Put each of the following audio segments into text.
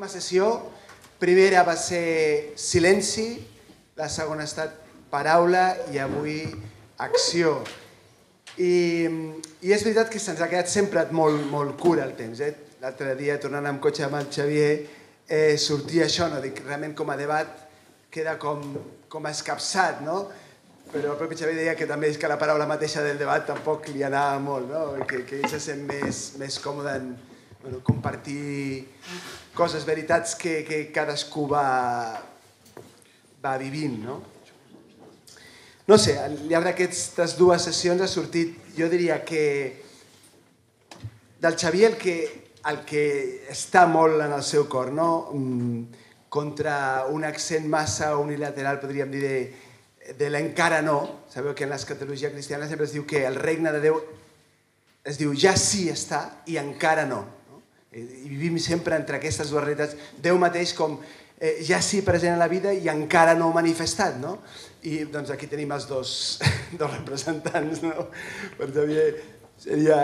última sessió, primera va ser silenci, la segona ha estat paraula i avui acció. I és veritat que se'ns ha quedat sempre molt curt el temps. L'altre dia, tornant amb cotxe amb el Xavier, sortia això, no? Dic, realment com a debat queda com escapçat, no? Però el propi Xavier deia que també és que la paraula mateixa del debat tampoc li anava molt, no? Que ell se sent més còmode en compartir coses, veritats que cadascú va vivint, no? No sé, al llarg d'aquestes dues sessions ha sortit, jo diria que del Xavier el que està molt en el seu cor, no? Contra un accent massa unilateral, podríem dir, de l'encara no. Sabeu que en l'escatologia cristiana sempre es diu que el regne de Déu es diu ja sí està i encara no. I vivim sempre entre aquestes dues realitats. Déu mateix com ja sí present en la vida i encara no manifestat, no? I doncs aquí tenim els dos representants, no? Per Xavier seria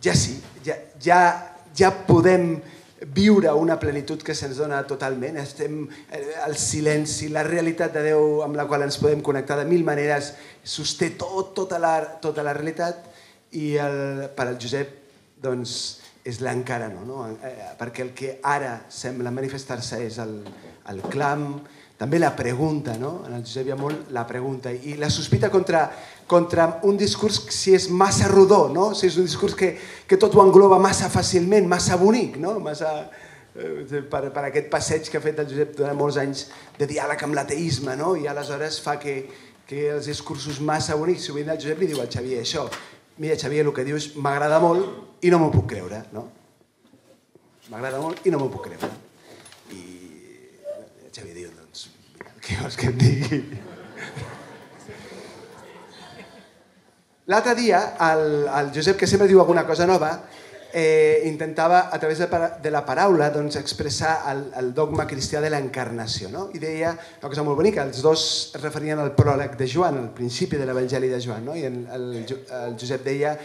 ja sí, ja podem viure una plenitud que se'ns dona totalment. Estem el silenci, la realitat de Déu amb la qual ens podem connectar de mil maneres, sosté tota la realitat i per al Josep doncs és l'encara no? Perquè el que ara sembla manifestar-se és el clam, també la pregunta, no? En el Josep hi ha molt la pregunta i la sospita contra un discurs si és massa rodó, no? Si és un discurs que tot ho engloba massa fàcilment, massa bonic, no? Per aquest passeig que ha fet el Josep durant molts anys de diàleg amb l'ateisme, no? I aleshores fa que els discursos massa bonics, sovint el Josep li diu al Xavier això, mira Xavier, el que dius m'agrada molt i no m'ho puc creure, no? M'agrada molt i no m'ho puc creure. I el Xavier diu, doncs, què vols que et digui? L'altre dia, el Josep, que sempre diu alguna cosa nova, intentava, a través de la paraula, expressar el dogma cristià de l'encarnació, no? I deia una cosa molt bonica, els dos es referien al pròleg de Joan, al principi de l'Evangeli de Joan, no? I el Josep deia,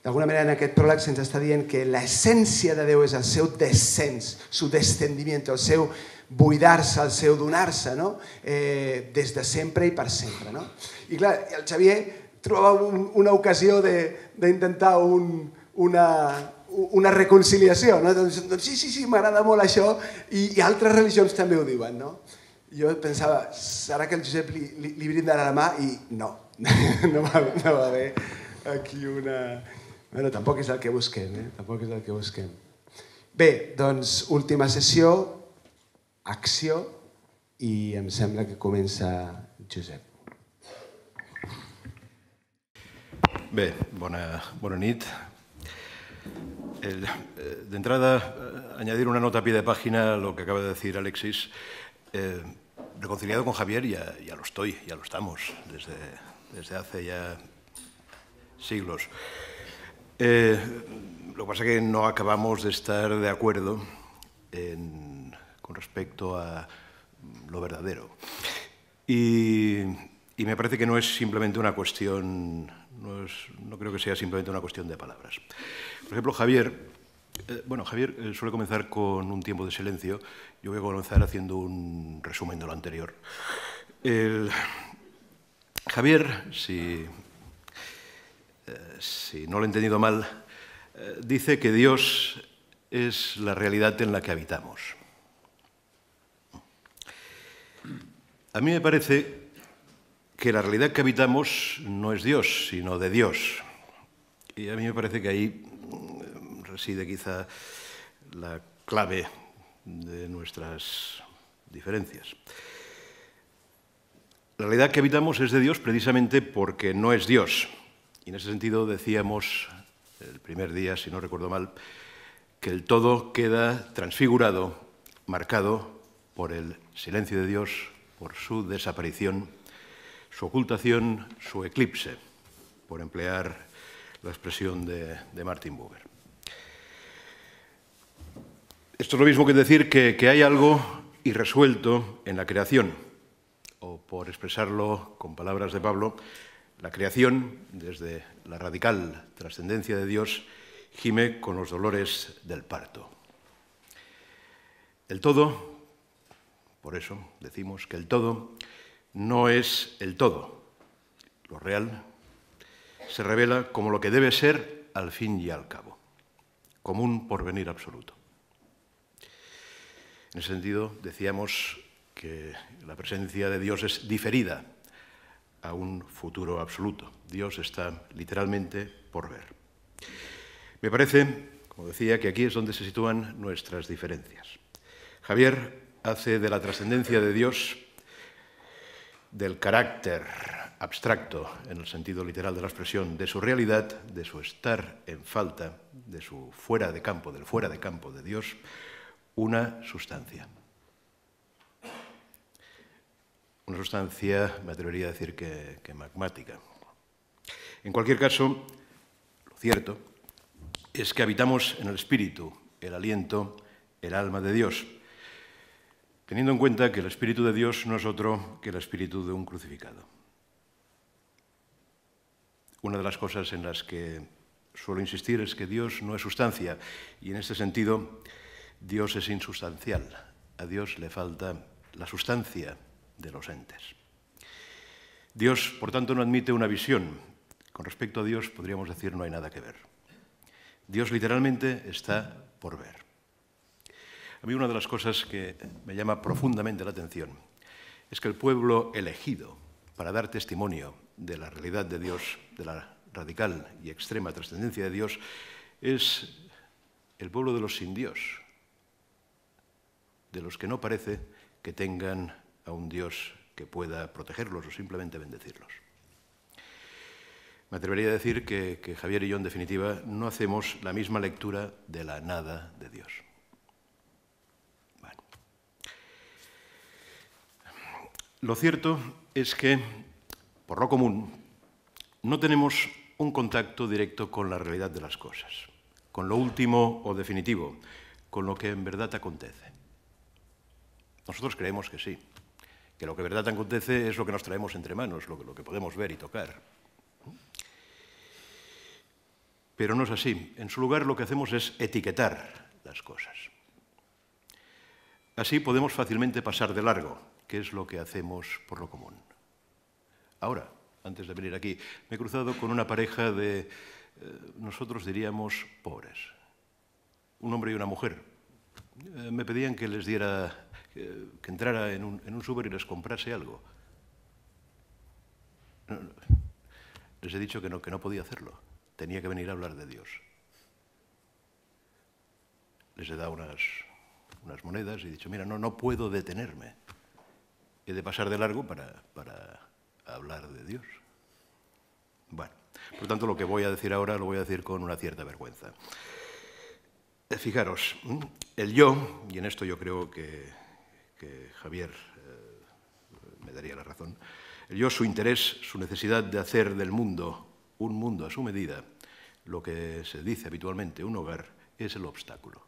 d'alguna manera en aquest pròleg se'ns està dient que l'essència de Déu és el seu descens, su descendimiento, el seu buidar-se, el seu donar-se, no? Des de sempre i per sempre, no? I clar, el Xavier trobava una ocasió d'intentar una reconciliació, no? Doncs sí, m'agrada molt això i altres religions també ho diuen, no? Jo pensava, serà que el Josep li brindarà la mà? I no va haver aquí una... Bueno, tampoc és el que busquem, tampoc és el que busquem. Bé, doncs, última sessió, acció, i em sembla que comença Josep. Bé, bona nit. De entrada, añadir una nota a pie de página a lo que acaba de decir Alexis. Reconciliado con Javier ya lo estoy, ya lo estamos, desde hace ya siglos. Lo que pasa es que no acabamos de estar de acuerdo con respecto a lo verdadero. Y me parece que no es simplemente una cuestión... No creo que sea simplemente una cuestión de palabras. Por ejemplo, Javier suele comenzar con un tiempo de silencio. Yo voy a comenzar haciendo un resumen de lo anterior. Javier, si no lo he entendido mal, dice que Dios es la realidad en la que habitamos. A mí me parece que la realidad que habitamos no es Dios, sino de Dios. Y a mí me parece que ahí reside quizá la clave de nuestras diferencias. La realidad que habitamos es de Dios precisamente porque no es Dios. Y en ese sentido decíamos el primer día, si no recuerdo mal, que el todo queda transfigurado, marcado por el silencio de Dios, por su desaparición, su ocultación, su eclipse, por emplear la expresión de Martin Buber. Esto es lo mismo que decir que hay algo irresuelto en la creación, o por expresarlo con palabras de Pablo, la creación, desde la radical trascendencia de Dios, gime con los dolores del parto. El todo, por eso decimos que el todo no es el todo. Lo real se revela como lo que debe ser al fin y al cabo, como un porvenir absoluto. En ese sentido, decíamos que la presencia de Dios es diferida a un futuro absoluto. Dios está literalmente por ver. Me parece, como decía, que aquí es donde se sitúan nuestras diferencias. Javier hace de la trascendencia de Dios, del carácter abstracto, en el sentido literal de la expresión, de su realidad, de su estar en falta, de su fuera de campo, del fuera de campo de Dios, una sustancia. Una sustancia, me atrevería a decir que magmática. En cualquier caso, lo cierto es que habitamos en el espíritu, el aliento, el alma de Dios, teniendo en cuenta que el espíritu de Dios no es otro que el espíritu de un crucificado. Una de las cosas en las que suelo insistir es que Dios no es sustancia, y en este sentido Dios es insustancial. A Dios le falta la sustancia de los entes. Dios, por tanto, no admite una visión. Con respecto a Dios, podríamos decir, no hay nada que ver. Dios literalmente está por ver. A mí una de las cosas que me llama profundamente la atención es que el pueblo elegido para dar testimonio de la realidad de Dios, de la radical y extrema trascendencia de Dios, es el pueblo de los sin Dios, de los que no parece que tengan a un Dios que pueda protegerlos o simplemente bendecirlos. Me atrevería a decir que Javier y yo, en definitiva, no hacemos la misma lectura de la nada de Dios. Bueno. Lo cierto es que, por lo común, no tenemos un contacto directo con la realidad de las cosas, con lo último o definitivo, con lo que en verdad acontece. Nosotros creemos que sí, que lo que en verdad acontece es lo que nos traemos entre manos, lo que podemos ver y tocar. Pero no es así. En su lugar lo que hacemos es etiquetar las cosas. Así podemos fácilmente pasar de largo, que es lo que hacemos por lo común. Ahora, antes de venir aquí, me he cruzado con una pareja de, nosotros diríamos, pobres. Un hombre y una mujer. Me pedían que les diera, que entrara en un súper y les comprase algo. Les he dicho que no podía hacerlo. Tenía que venir a hablar de Dios. Les he dado unas monedas y he dicho, mira, no puedo detenerme. He de pasar de largo para hablar de Dios. Bueno, por tanto, lo que voy a decir ahora lo voy a decir con una cierta vergüenza. Fijaros, el yo, y en esto yo creo que Javier me daría la razón, el yo, su interés, su necesidad de hacer del mundo un mundo a su medida, lo que se dice habitualmente un hogar, es el obstáculo.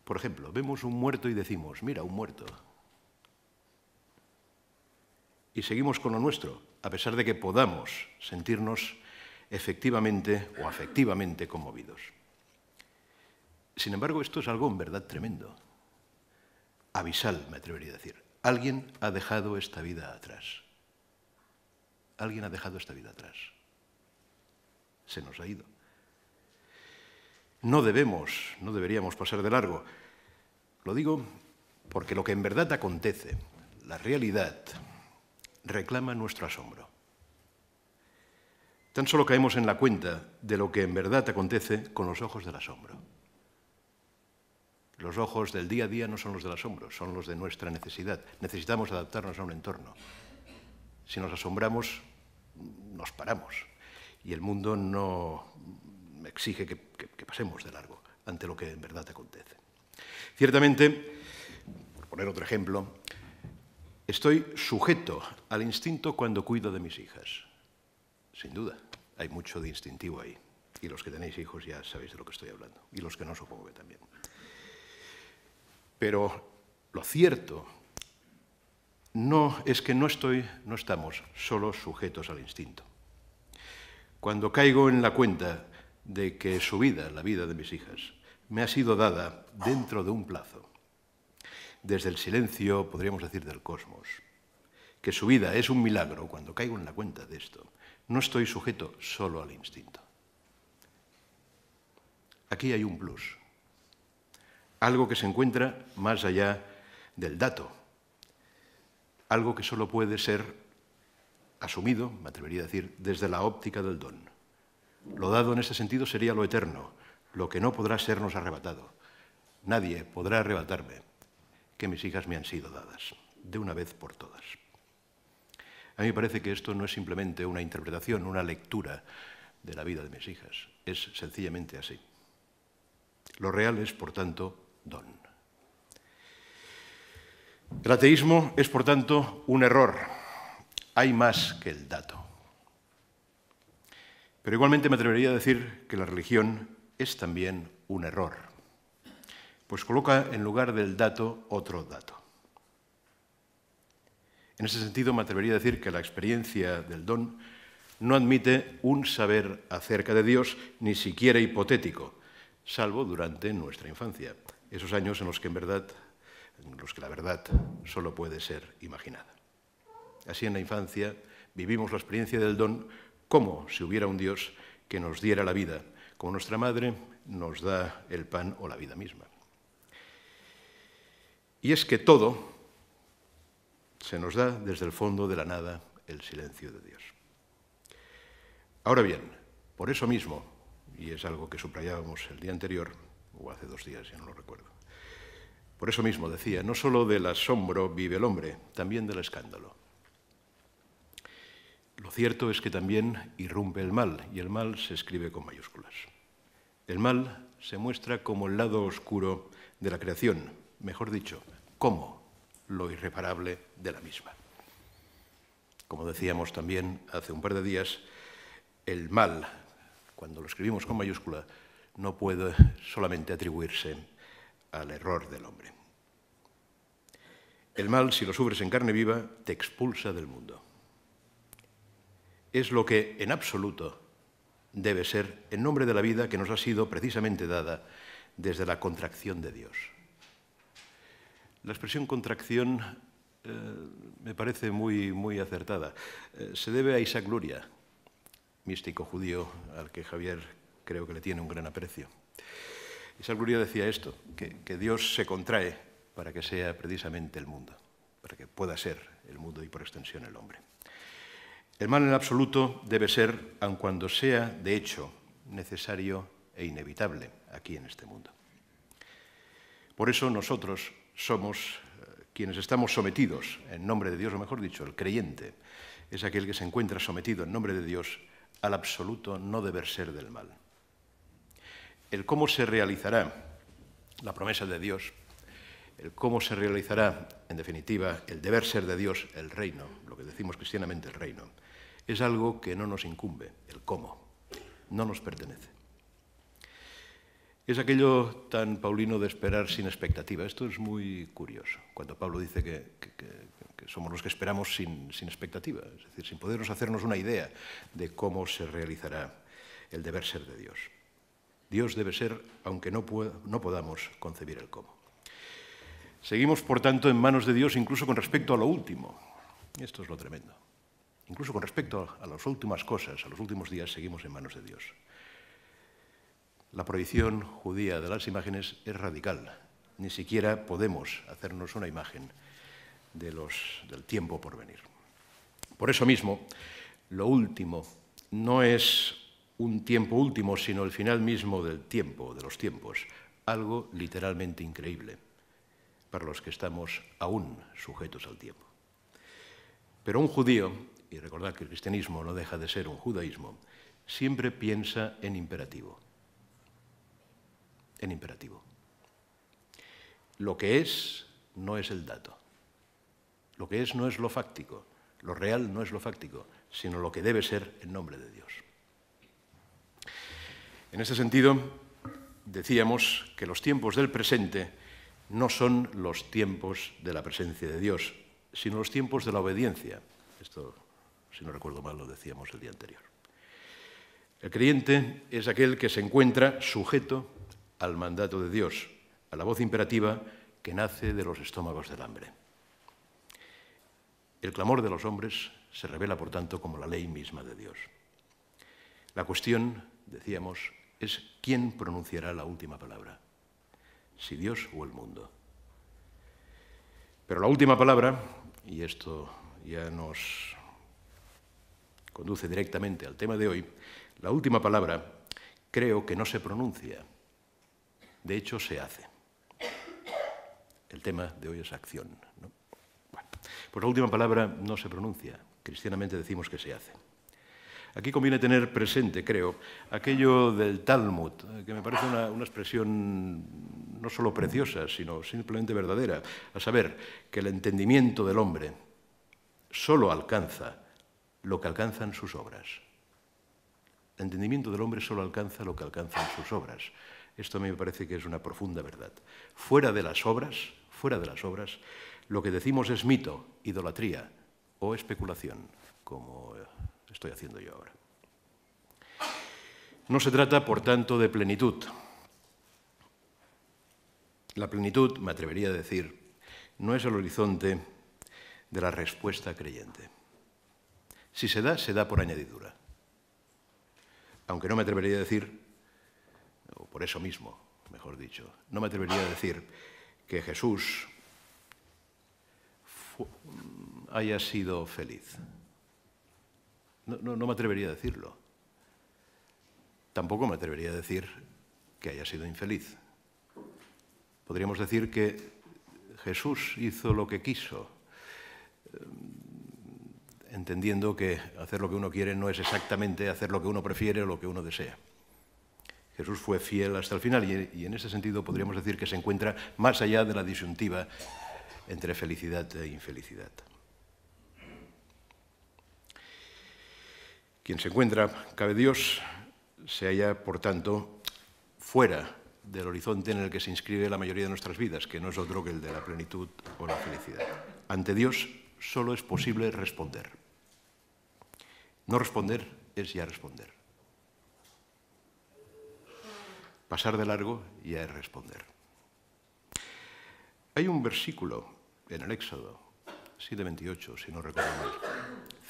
Por ejemplo, vemos un muerto y decimos, mira, un muerto. Y seguimos con lo nuestro, a pesar de que podamos sentirnos efectivamente o afectivamente conmovidos. Sin embargo, esto es algo en verdad tremendo. Abisal, me atrevería a decir. Alguien ha dejado esta vida atrás. Alguien ha dejado esta vida atrás. Se nos ha ido. No deberíamos pasar de largo. Lo digo porque lo que en verdad acontece, la realidad, reclama nuestro asombro. Tan solo caemos en la cuenta de lo que en verdad acontece con los ojos del asombro. Los ojos del día a día no son los del asombro, son los de nuestra necesidad. Necesitamos adaptarnos a un entorno. Si nos asombramos, nos paramos. Y el mundo no exige que pasemos de largo ante lo que en verdad acontece. Ciertamente, por poner otro ejemplo, estoy sujeto al instinto cuando cuido de mis hijas. Sin duda, hay mucho de instintivo ahí. Y los que tenéis hijos ya sabéis de lo que estoy hablando. Y los que no, supongo que también. Pero lo cierto no es que no estamos solo sujetos al instinto. Cuando caigo en la cuenta de que su vida, la vida de mis hijas, me ha sido dada dentro de un plazo, desde el silencio, podríamos decir, del cosmos, que su vida es un milagro, cuando caigo en la cuenta de esto, no estoy sujeto solo al instinto. Aquí hay un plus, algo que se encuentra más allá del dato, algo que solo puede ser asumido, me atrevería a decir, desde la óptica del don. Lo dado en ese sentido sería lo eterno, lo que no podrá sernos arrebatado. Nadie podrá arrebatarme que mis hijas me han sido dadas, de una vez por todas. A mí me parece que esto no es simplemente una interpretación, una lectura de la vida de mis hijas. Es sencillamente así. Lo real es, por tanto, don. El ateísmo es, por tanto, un error. Hay más que el dato. Pero igualmente me atrevería a decir que la religión es también un error, pues coloca en lugar del dato otro dato. En ese sentido, me atrevería a decir que la experiencia del don no admite un saber acerca de Dios, ni siquiera hipotético, salvo durante nuestra infancia, esos años en los que la verdad solo puede ser imaginada. Así, en la infancia vivimos la experiencia del don como si hubiera un Dios que nos diera la vida, como nuestra madre nos da el pan o la vida misma. Y es que todo se nos da desde el fondo de la nada, el silencio de Dios. Ahora bien, por eso mismo, y es algo que subrayábamos el día anterior, o hace 2 días, ya no lo recuerdo, por eso mismo decía, no solo del asombro vive el hombre, también del escándalo. Lo cierto es que también irrumpe el mal, y el mal se escribe con mayúsculas. El mal se muestra como el lado oscuro de la creación, mejor dicho, como lo irreparable de la misma. Como decíamos también hace un par de días, el mal, cuando lo escribimos con mayúscula, no puede solamente atribuirse al error del hombre. El mal, si lo sufres en carne viva, te expulsa del mundo. Es lo que, en absoluto, debe ser en nombre de la vida que nos ha sido precisamente dada desde la contracción de Dios. La expresión contracción me parece muy acertada. Se debe a Isaac Luria, místico judío al que Javier creo que le tiene un gran aprecio. Isaac Luria decía esto, que Dios se contrae para que sea precisamente el mundo, para que pueda ser el mundo y por extensión el hombre. El mal en absoluto debe ser, aun cuando sea de hecho necesario e inevitable aquí en este mundo. Por eso nosotros somos quienes estamos sometidos en nombre de Dios, o mejor dicho, el creyente es aquel que se encuentra sometido en nombre de Dios al absoluto no deber ser del mal. El cómo se realizará la promesa de Dios, el cómo se realizará, en definitiva, el deber ser de Dios, el reino, lo que decimos cristianamente el reino, es algo que no nos incumbe, el cómo, no nos pertenece. Es aquello tan paulino de esperar sin expectativa. Esto es muy curioso, cuando Pablo dice que somos los que esperamos sin expectativa, es decir, sin podernos hacernos una idea de cómo se realizará el deber ser de Dios. Dios debe ser, aunque no podamos concebir el cómo. Seguimos, por tanto, en manos de Dios incluso con respecto a lo último. Esto es lo tremendo. Incluso con respecto a las últimas cosas, a los últimos días, seguimos en manos de Dios. La prohibición judía de las imágenes es radical. Ni siquiera podemos hacernos una imagen del tiempo por venir. Por eso mismo, lo último no es un tiempo último, sino el final mismo del tiempo, de los tiempos. Algo literalmente increíble para los que estamos aún sujetos al tiempo. Pero un judío, y recordad que el cristianismo no deja de ser un judaísmo, siempre piensa en imperativo. En imperativo. Lo que es no es el dato. Lo que es no es lo fáctico. Lo real no es lo fáctico, sino lo que debe ser en nombre de Dios. En ese sentido, decíamos que los tiempos del presente no son los tiempos de la presencia de Dios, sino los tiempos de la obediencia. Esto, si no recuerdo mal, lo decíamos el día anterior. El creyente es aquel que se encuentra sujeto al mandato de Dios, a la voz imperativa que nace de los estómagos del hambre. El clamor de los hombres se revela, por tanto, como la ley misma de Dios. La cuestión, decíamos, es quién pronunciará la última palabra, si Dios o el mundo. Pero la última palabra, y esto ya nos conduce directamente al tema de hoy, la última palabra creo que no se pronuncia, de hecho se hace. El tema de hoy es acción, ¿no? Bueno, pues la última palabra no se pronuncia, cristianamente decimos que se hace. Aquí conviene tener presente, creo, aquello del Talmud, que me parece una expresión no solo preciosa, sino simplemente verdadera, a saber, que el entendimiento del hombre solo alcanza lo que alcanzan sus obras. El entendimiento del hombre solo alcanza lo que alcanzan sus obras. Esto a mí me parece que es una profunda verdad. Fuera de las obras, lo que decimos es mito, idolatría o especulación, como estoy haciendo yo ahora. No se trata, por tanto, de plenitud. La plenitud, me atrevería a decir, no es el horizonte de la respuesta creyente. Si se da por añadidura. Aunque no me atrevería a decir, o por eso mismo, mejor dicho, no me atrevería a decir que Jesús haya sido feliz. No me atrevería a decirlo. Tampoco me atrevería a decir que haya sido infeliz. Podríamos decir que Jesús hizo lo que quiso, entendiendo que hacer lo que uno quiere no es exactamente hacer lo que uno prefiere o lo que uno desea. Jesús fue fiel hasta el final y en ese sentido podríamos decir que se encuentra más allá de la disyuntiva entre felicidad e infelicidad. Quien se encuentra, cabe Dios, se halla, por tanto, fuera del horizonte en el que se inscribe la mayoría de nuestras vidas, que no es otro que el de la plenitud o la felicidad. Ante Dios solo es posible responder. No responder es ya responder. Pasar de largo ya es responder. Hay un versículo en el Éxodo 7:28, si no recuerdo mal,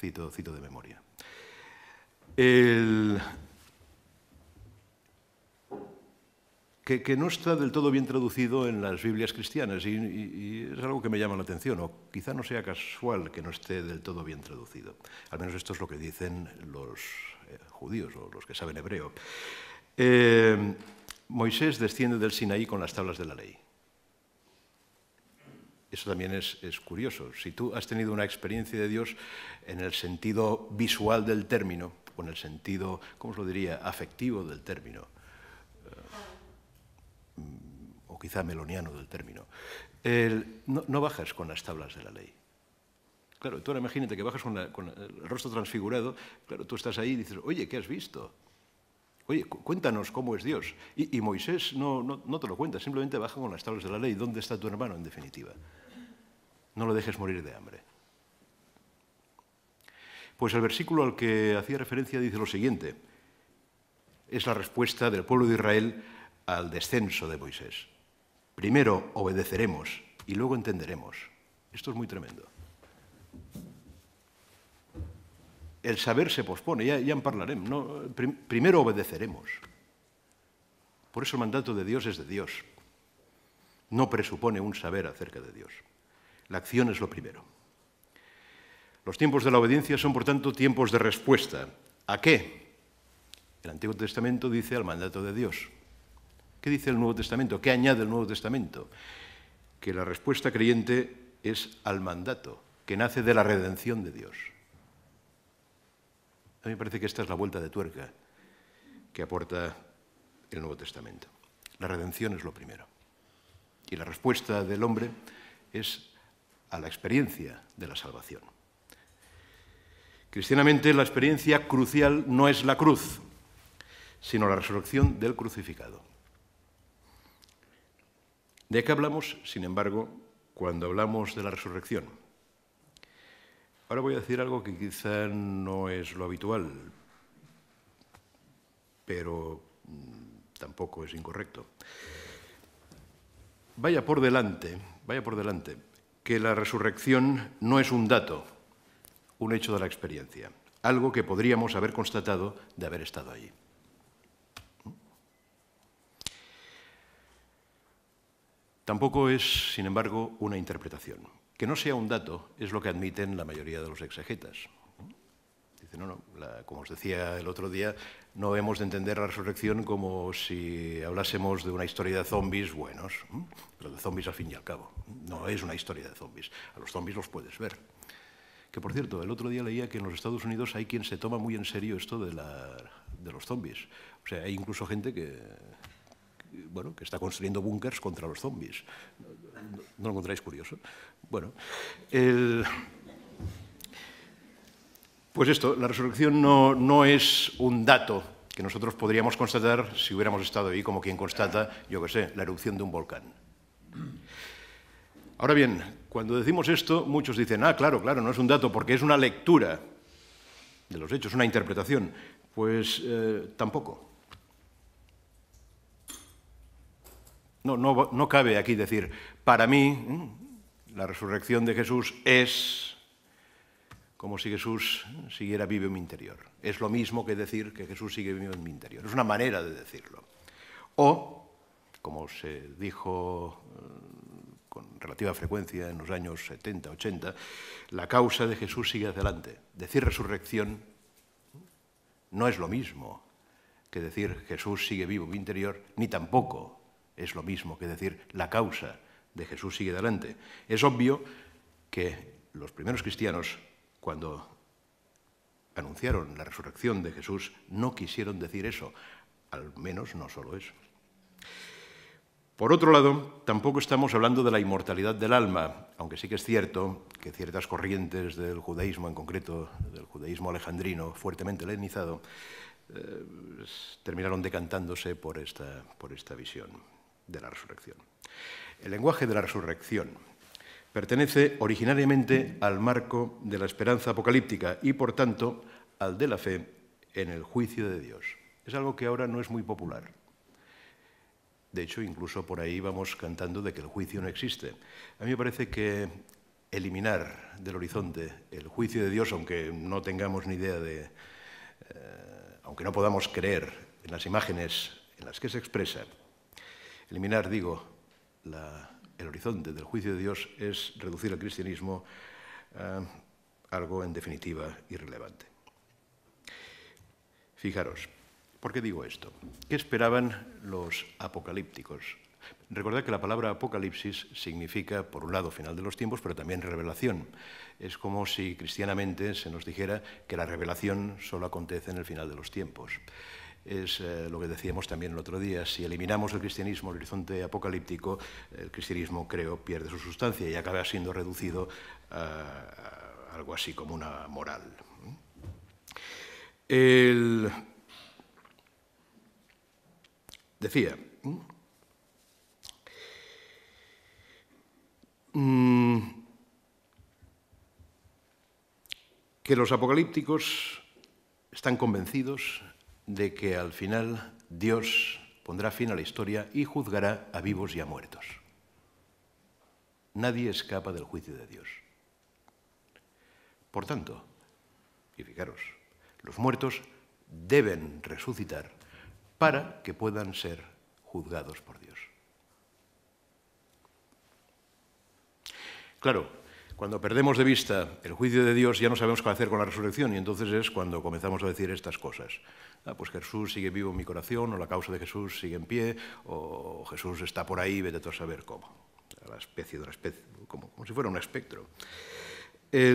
cito de memoria. Que no está del todo bien traducido en las Biblias cristianas y es algo que me llama la atención, o quizá no sea casual que no esté del todo bien traducido. Al menos esto es lo que dicen los judíos o los que saben hebreo. Moisés desciende del Sinaí con las tablas de la ley. Eso también es curioso. Si tú has tenido una experiencia de Dios en el sentido visual del término, o en el sentido, ¿cómo os lo diría?, afectivo del término, o quizá meloniano del término, no bajas con las tablas de la ley. Claro, tú ahora imagínate que bajas con el rostro transfigurado, claro, tú estás ahí y dices, oye, ¿qué has visto? Oye, cuéntanos cómo es Dios. Y Moisés no te lo cuenta, simplemente baja con las tablas de la ley. ¿Dónde está tu hermano, en definitiva? No lo dejes morir de hambre. Pues el versículo al que hacía referencia dice lo siguiente. Es la respuesta del pueblo de Israel al descenso de Moisés. Primero obedeceremos y luego entenderemos. Esto es muy tremendo. El saber se pospone, ya en parlarem. No, primero obedeceremos. Por eso el mandato de Dios es de Dios. No presupone un saber acerca de Dios. La acción es lo primero. Los tiempos de la obediencia son, por tanto, tiempos de respuesta. ¿A qué? El Antiguo Testamento dice al mandato de Dios. ¿Qué dice el Nuevo Testamento? ¿Qué añade el Nuevo Testamento? Que la respuesta creyente es al mandato, que nace de la redención de Dios. A mí me parece que esta es la vuelta de tuerca que aporta el Nuevo Testamento. La redención es lo primero. Y la respuesta del hombre es a la experiencia de la salvación. Cristianamente, la experiencia crucial no es la cruz, sino la resurrección del crucificado. ¿De qué hablamos, sin embargo, cuando hablamos de la resurrección? Ahora voy a decir algo que quizá no es lo habitual, pero tampoco es incorrecto. Vaya por delante que la resurrección no es un dato, un hecho de la experiencia, algo que podríamos haber constatado de haber estado allí. Tampoco es, sin embargo, una interpretación. Que no sea un dato es lo que admiten la mayoría de los exegetas. Dicen, como os decía el otro día, no hemos de entender la resurrección como si hablásemos de una historia de zombies buenos, pero de zombies al fin y al cabo. No es una historia de zombies. A los zombies los puedes ver. Que, por cierto, el otro día leía que en los Estados Unidos hay quien se toma muy en serio esto de los zombies. O sea, hay incluso gente que está construyendo búnkers contra los zombies. ¿No lo encontráis curioso? Bueno, pues esto, la resurrección no es un dato que nosotros podríamos constatar si hubiéramos estado ahí, como quien constata, yo qué sé, la erupción de un volcán. Ahora bien, cuando decimos esto, muchos dicen, claro, no es un dato porque es una lectura de los hechos, una interpretación. Pues tampoco. No cabe aquí decir, para mí, la resurrección de Jesús es como si Jesús siguiera vivo en mi interior. Es lo mismo que decir que Jesús sigue vivo en mi interior. Es una manera de decirlo. O, como se dijo con relativa frecuencia en los años 70, 80, la causa de Jesús sigue adelante. Decir resurrección no es lo mismo que decir Jesús sigue vivo en mi interior, ni tampoco es lo mismo que decir la causa de Jesús sigue adelante. Es obvio que los primeros cristianos, cuando anunciaron la resurrección de Jesús, no quisieron decir eso, al menos no solo eso. Por otro lado, tampoco estamos hablando de la inmortalidad del alma, aunque sí que es cierto que ciertas corrientes del judaísmo, en concreto del judaísmo alejandrino, fuertemente helenizado, terminaron decantándose por esta visión de la resurrección. El lenguaje de la resurrección pertenece originariamente al marco de la esperanza apocalíptica y, por tanto, al de la fe en el juicio de Dios. Es algo que ahora no es muy popular. De hecho, incluso por ahí vamos cantando de que el juicio no existe. A mí me parece que eliminar del horizonte el juicio de Dios, aunque no tengamos ni idea aunque no podamos creer en las imágenes en las que se expresa, eliminar, digo, el horizonte del juicio de Dios es reducir al cristianismo a algo, en definitiva, irrelevante. Fijaros, ¿por qué digo esto? ¿Qué esperaban los apocalípticos? Recordad que la palabra apocalipsis significa, por un lado, final de los tiempos, pero también revelación. Es como si cristianamente se nos dijera que la revelación solo acontece en el final de los tiempos. Es lo que decíamos también el otro día, si eliminamos el cristianismo, el horizonte apocalíptico, el cristianismo, creo, pierde su sustancia y acaba siendo reducido a algo así como una moral. Decía, que los apocalípticos están convencidos de que al final Dios pondrá fin a la historia y juzgará a vivos y a muertos. Nadie escapa del juicio de Dios. Por tanto, y fijaros, los muertos deben resucitar para que puedan ser juzgados por Dios. Claro, cuando perdemos de vista el juicio de Dios ya no sabemos qué hacer con la resurrección y entonces es cuando comenzamos a decir estas cosas. Pues Jesús sigue vivo en mi corazón, o la causa de Jesús sigue en pie, o Jesús está por ahí, vete tú a saber cómo. La especie de una especie, como si fuera un espectro. Pero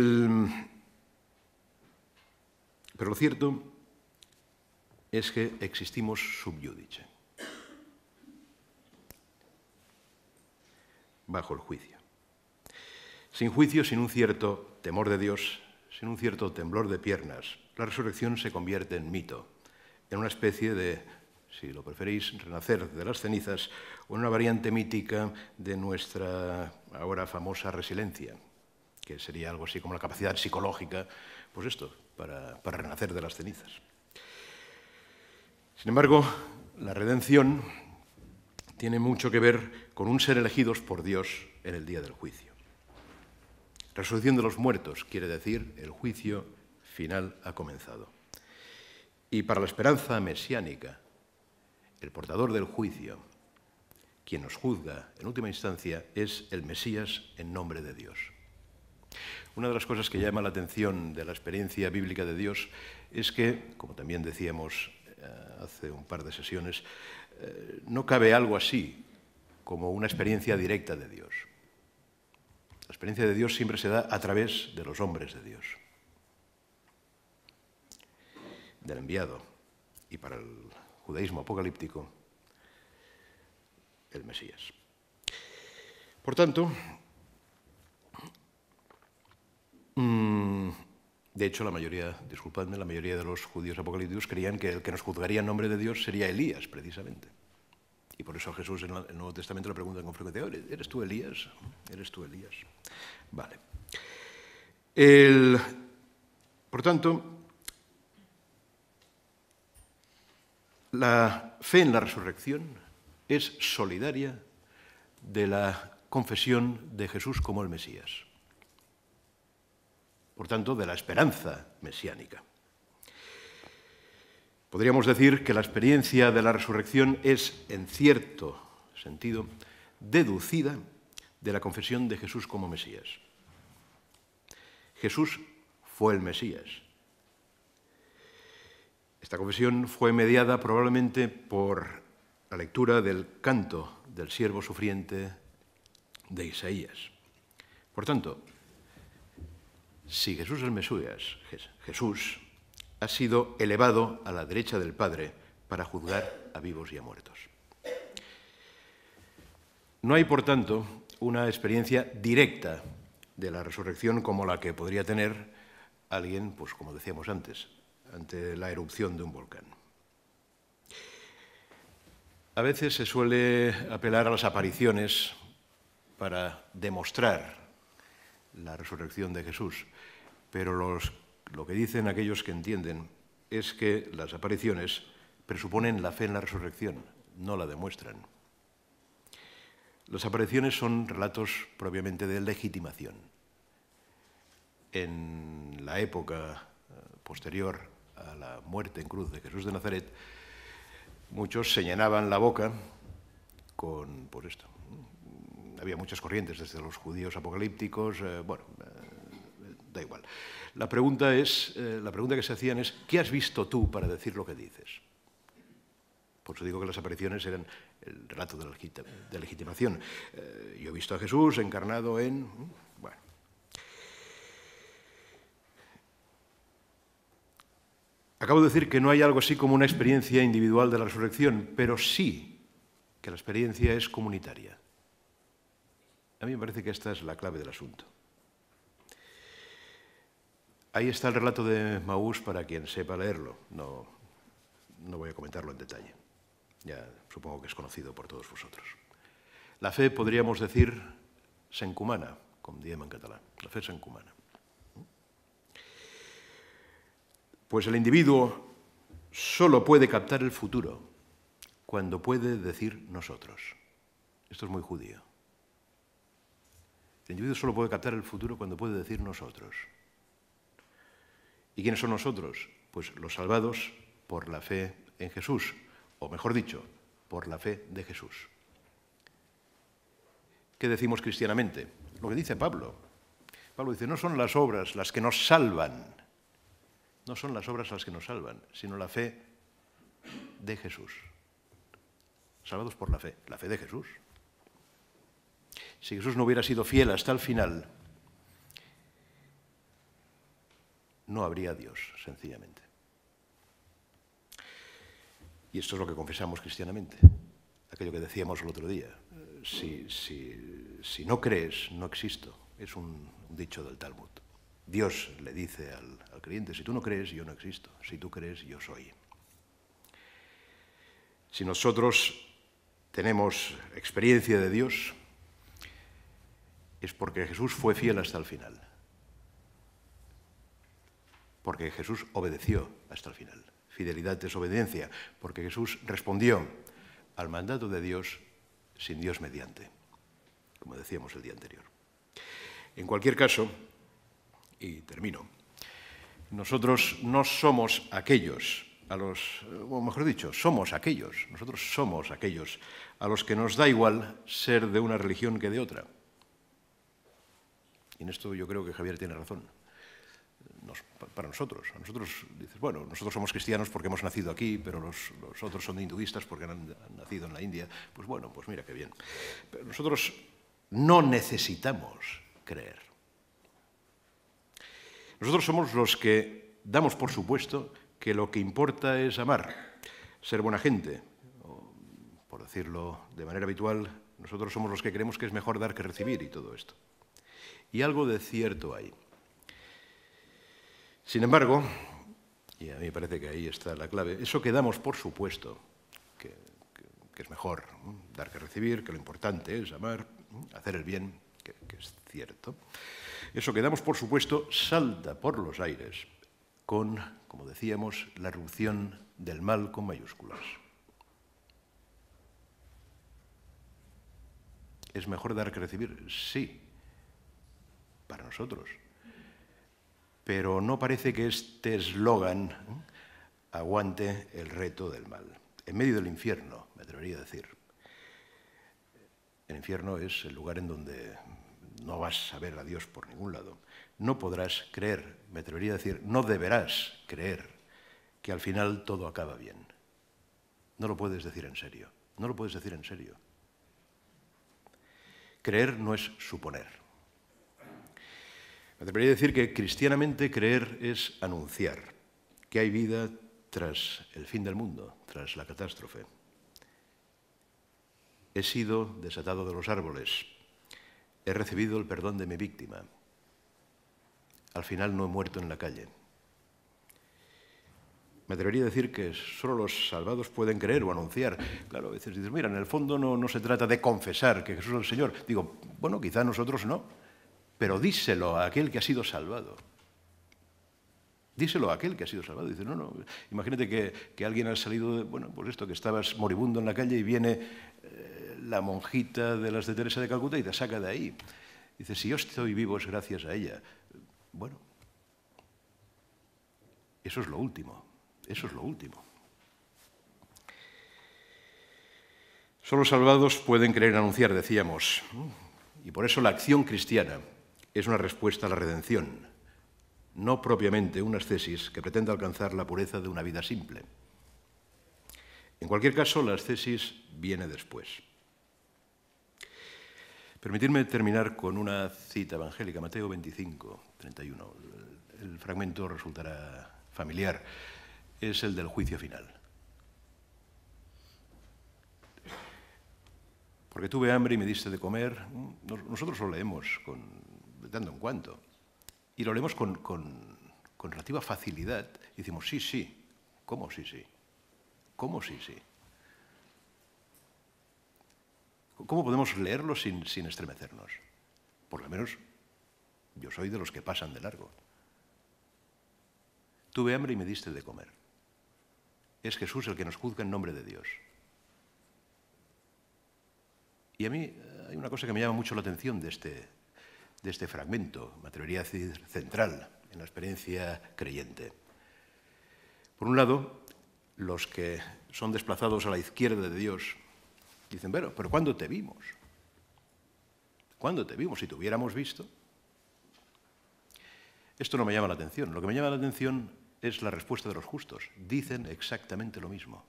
lo cierto es que existimos sub iudice, bajo el juicio. Sin juicio, sin un cierto temor de Dios, sin un cierto temblor de piernas, la resurrección se convierte en mito, en una especie de, si lo preferís, renacer de las cenizas, o en una variante mítica de nuestra ahora famosa resiliencia, que sería algo así como la capacidad psicológica, pues esto, para renacer de las cenizas. Sin embargo, la redención tiene mucho que ver con un ser elegidos por Dios en el día del juicio. Resurrección de los muertos quiere decir el juicio final ha comenzado. Y para la esperanza mesiánica, el portador del juicio, quien nos juzga en última instancia, es el Mesías en nombre de Dios. Una de las cosas que llama la atención de la experiencia bíblica de Dios es que, como también decíamos hace un par de sesiones, no cabe algo así como una experiencia directa de Dios. La experiencia de Dios siempre se da a través de los hombres de Dios, del enviado, y para el judaísmo apocalíptico, el Mesías. Por tanto, de hecho, la mayoría de los judíos apocalípticos creían que el que nos juzgaría en nombre de Dios sería Elías, precisamente. Y por eso a Jesús en el Nuevo Testamento le preguntan con frecuencia, ¿eres tú Elías? ¿Eres tú Elías? Vale. Por tanto, la fe en la resurrección es solidaria de la confesión de Jesús como el Mesías. Por tanto, de la esperanza mesiánica. Podríamos decir que la experiencia de la resurrección es, en cierto sentido, deducida de la confesión de Jesús como Mesías. Jesús fue el Mesías. Esta confesión fue mediada probablemente por la lectura del canto del siervo sufriente de Isaías. Por tanto, si Jesús es el Mesías, Jesús ha sido elevado a la derecha del Padre para juzgar a vivos y a muertos. No hay, por tanto, una experiencia directa de la resurrección como la que podría tener alguien, pues como decíamos antes, ante la erupción de un volcán. A veces se suele apelar a las apariciones para demostrar la resurrección de Jesús, pero lo que dicen aquellos que entienden es que las apariciones presuponen la fe en la resurrección, no la demuestran. Las apariciones son relatos propiamente de legitimación. En la época posterior a la muerte en cruz de Jesús de Nazaret, muchos se llenaban la boca con, pues esto. Había muchas corrientes, desde los judíos apocalípticos, da igual. La pregunta que se hacían es, ¿qué has visto tú para decir lo que dices? Por eso digo que las apariciones eran el relato de legitimación. Yo he visto a Jesús encarnado en... Bueno. Acabo de decir que no hay algo así como una experiencia individual de la resurrección, pero sí que la experiencia es comunitaria. A mí me parece que esta es la clave del asunto. Ahí está el relato de Maús para quien sepa leerlo. No voy a comentarlo en detalle. Ya supongo que es conocido por todos vosotros. La fe, podríamos decir, s'encomana, com diem en català. La fe s'encomana. Pues el individuo solo puede captar el futuro cuando puede decir nosotros. Esto es muy judío. El individuo solo puede captar el futuro cuando puede decir nosotros. ¿Y quiénes son nosotros? Pues los salvados por la fe en Jesús, o mejor dicho, por la fe de Jesús. ¿Qué decimos cristianamente? Lo que dice Pablo. Pablo dice, no son las obras las que nos salvan, no son las obras las que nos salvan, sino la fe de Jesús. Salvados por la fe de Jesús. Si Jesús no hubiera sido fiel hasta el final, no habría Dios, sencillamente. Y esto es lo que confesamos cristianamente, aquello que decíamos el otro día. Si no crees, no existo. Es un dicho del Talmud. Dios le dice al creyente, si tú no crees, yo no existo. Si tú crees, yo soy. Si nosotros tenemos experiencia de Dios, es porque Jesús fue fiel hasta el final. porque Jesús obedeció hasta el final. Fidelidad es obediencia, porque Jesús respondió al mandato de Dios sin Dios mediante, como decíamos el día anterior. En cualquier caso, y termino, nosotros no somos aquellos o mejor dicho, nosotros somos aquellos a los que nos da igual ser de una religión que de otra. Y en esto yo creo que Javier tiene razón. Para nosotros, dices, bueno, nosotros somos cristianos porque hemos nacido aquí, pero los otros son hinduistas porque han nacido en la India. Pues bueno, pues mira qué bien. Pero nosotros no necesitamos creer. Nosotros somos los que damos por supuesto que lo que importa es amar, ser buena gente. O, por decirlo de manera habitual, nosotros somos los que creemos que es mejor dar que recibir y todo esto. Y algo de cierto hay. Sin embargo, y a mí me parece que ahí está la clave, eso que damos por supuesto, que es mejor dar que recibir, que lo importante es amar, hacer el bien, que es cierto, eso que damos por supuesto salta por los aires con, como decíamos, la erupción del mal con mayúsculas. ¿Es mejor dar que recibir? Sí, para nosotros. Pero no parece que este eslogan aguante el reto del mal. En medio del infierno, me atrevería a decir. El infierno es el lugar en donde no vas a ver a Dios por ningún lado. No podrás creer, me atrevería a decir, no deberás creer que al final todo acaba bien. No lo puedes decir en serio. No lo puedes decir en serio. Creer no es suponer. Me atrevería a decir que cristianamente creer es anunciar que hay vida tras el fin del mundo, tras la catástrofe. He sido desatado de los árboles. He recibido el perdón de mi víctima. Al final no he muerto en la calle. Me atrevería a decir que solo los salvados pueden creer o anunciar. Claro, a veces dices, mira, en el fondo no se trata de confesar que Jesús es el Señor. Digo, bueno, quizá nosotros no. Pero díselo a aquel que ha sido salvado. Díselo a aquel que ha sido salvado. Dice, no, imagínate que alguien ha salido, bueno, pues esto, que estabas moribundo en la calle y viene la monjita de las de Teresa de Calcuta y te saca de ahí. Dice, si yo estoy vivo es gracias a ella. Bueno, eso es lo último. Eso es lo último. Solo los salvados pueden creer en anunciar, decíamos. Y por eso la acción cristiana es una respuesta a la redención, no propiamente una ascesis que pretenda alcanzar la pureza de una vida simple. En cualquier caso, la ascesis viene después. Permitidme terminar con una cita evangélica, Mateo 25, 31. El fragmento resultará familiar. Es el del juicio final. Porque tuve hambre y me diste de comer. Nosotros lo leemos de tanto en cuanto. Y lo leemos con relativa facilidad. Y decimos, sí, sí. ¿Cómo sí, sí? ¿Cómo sí, sí? ¿Cómo podemos leerlo sin estremecernos? Por lo menos yo soy de los que pasan de largo. Tuve hambre y me diste de comer. Es Jesús el que nos juzga en nombre de Dios. Y a mí hay una cosa que me llama mucho la atención de este fragmento, me atrevería a decir central en la experiencia creyente. Por un lado, los que son desplazados a la izquierda de Dios dicen, pero ¿cuándo te vimos? ¿Cuándo te vimos? Si te hubiéramos visto. Esto no me llama la atención. Lo que me llama la atención es la respuesta de los justos. Dicen exactamente lo mismo.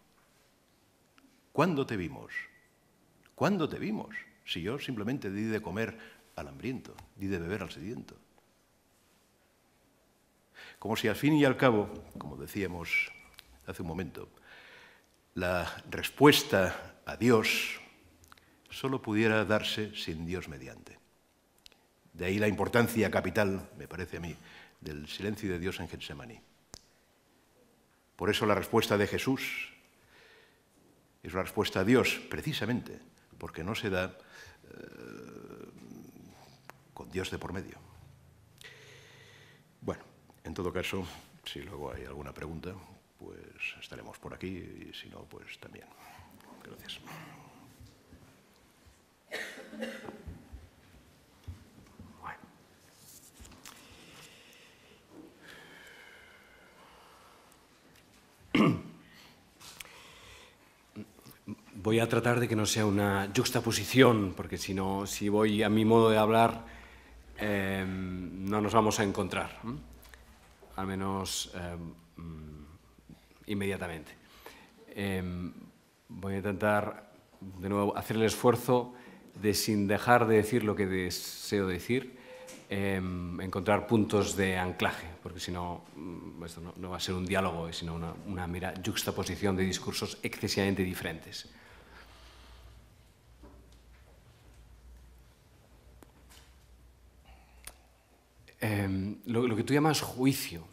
¿Cuándo te vimos? ¿Cuándo te vimos? Si yo simplemente di de comer al hambriento, di de beber al sediento. Como si al fin y al cabo, como decíamos hace un momento, la respuesta a Dios solo pudiera darse sin Dios mediante. De ahí la importancia capital, me parece a mí, del silencio de Dios en Getsemaní. Por eso la respuesta de Jesús es una respuesta a Dios, precisamente, porque no se da con Dios de por medio. Bueno, en todo caso, Si luego hay alguna pregunta, pues estaremos por aquí y si no, pues también. Gracias. Voy a tratar de que no sea una juxtaposición, porque si no, si voy a mi modo de hablar, no nos vamos a encontrar, al menos inmediatamente. Voy a intentar, de nuevo, hacer el esfuerzo de, sin dejar de decir lo que deseo decir, encontrar puntos de anclaje, porque si no, esto no va a ser un diálogo, sino una mera juxtaposición de discursos excesivamente diferentes. Lo que tú llamas juicio,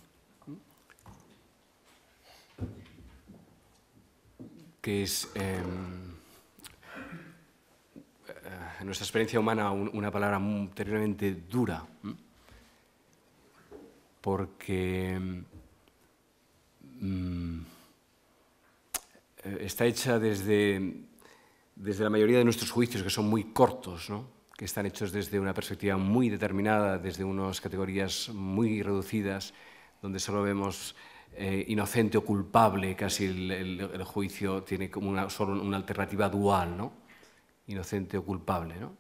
que es en nuestra experiencia humana una palabra terriblemente dura, porque está hecha desde la mayoría de nuestros juicios, que son muy cortos, ¿no? Que están hechos desde una perspectiva muy determinada, desde unas categorías muy reducidas, donde solo vemos inocente o culpable, casi el juicio tiene como solo una alternativa dual, ¿no? Inocente o culpable, ¿no?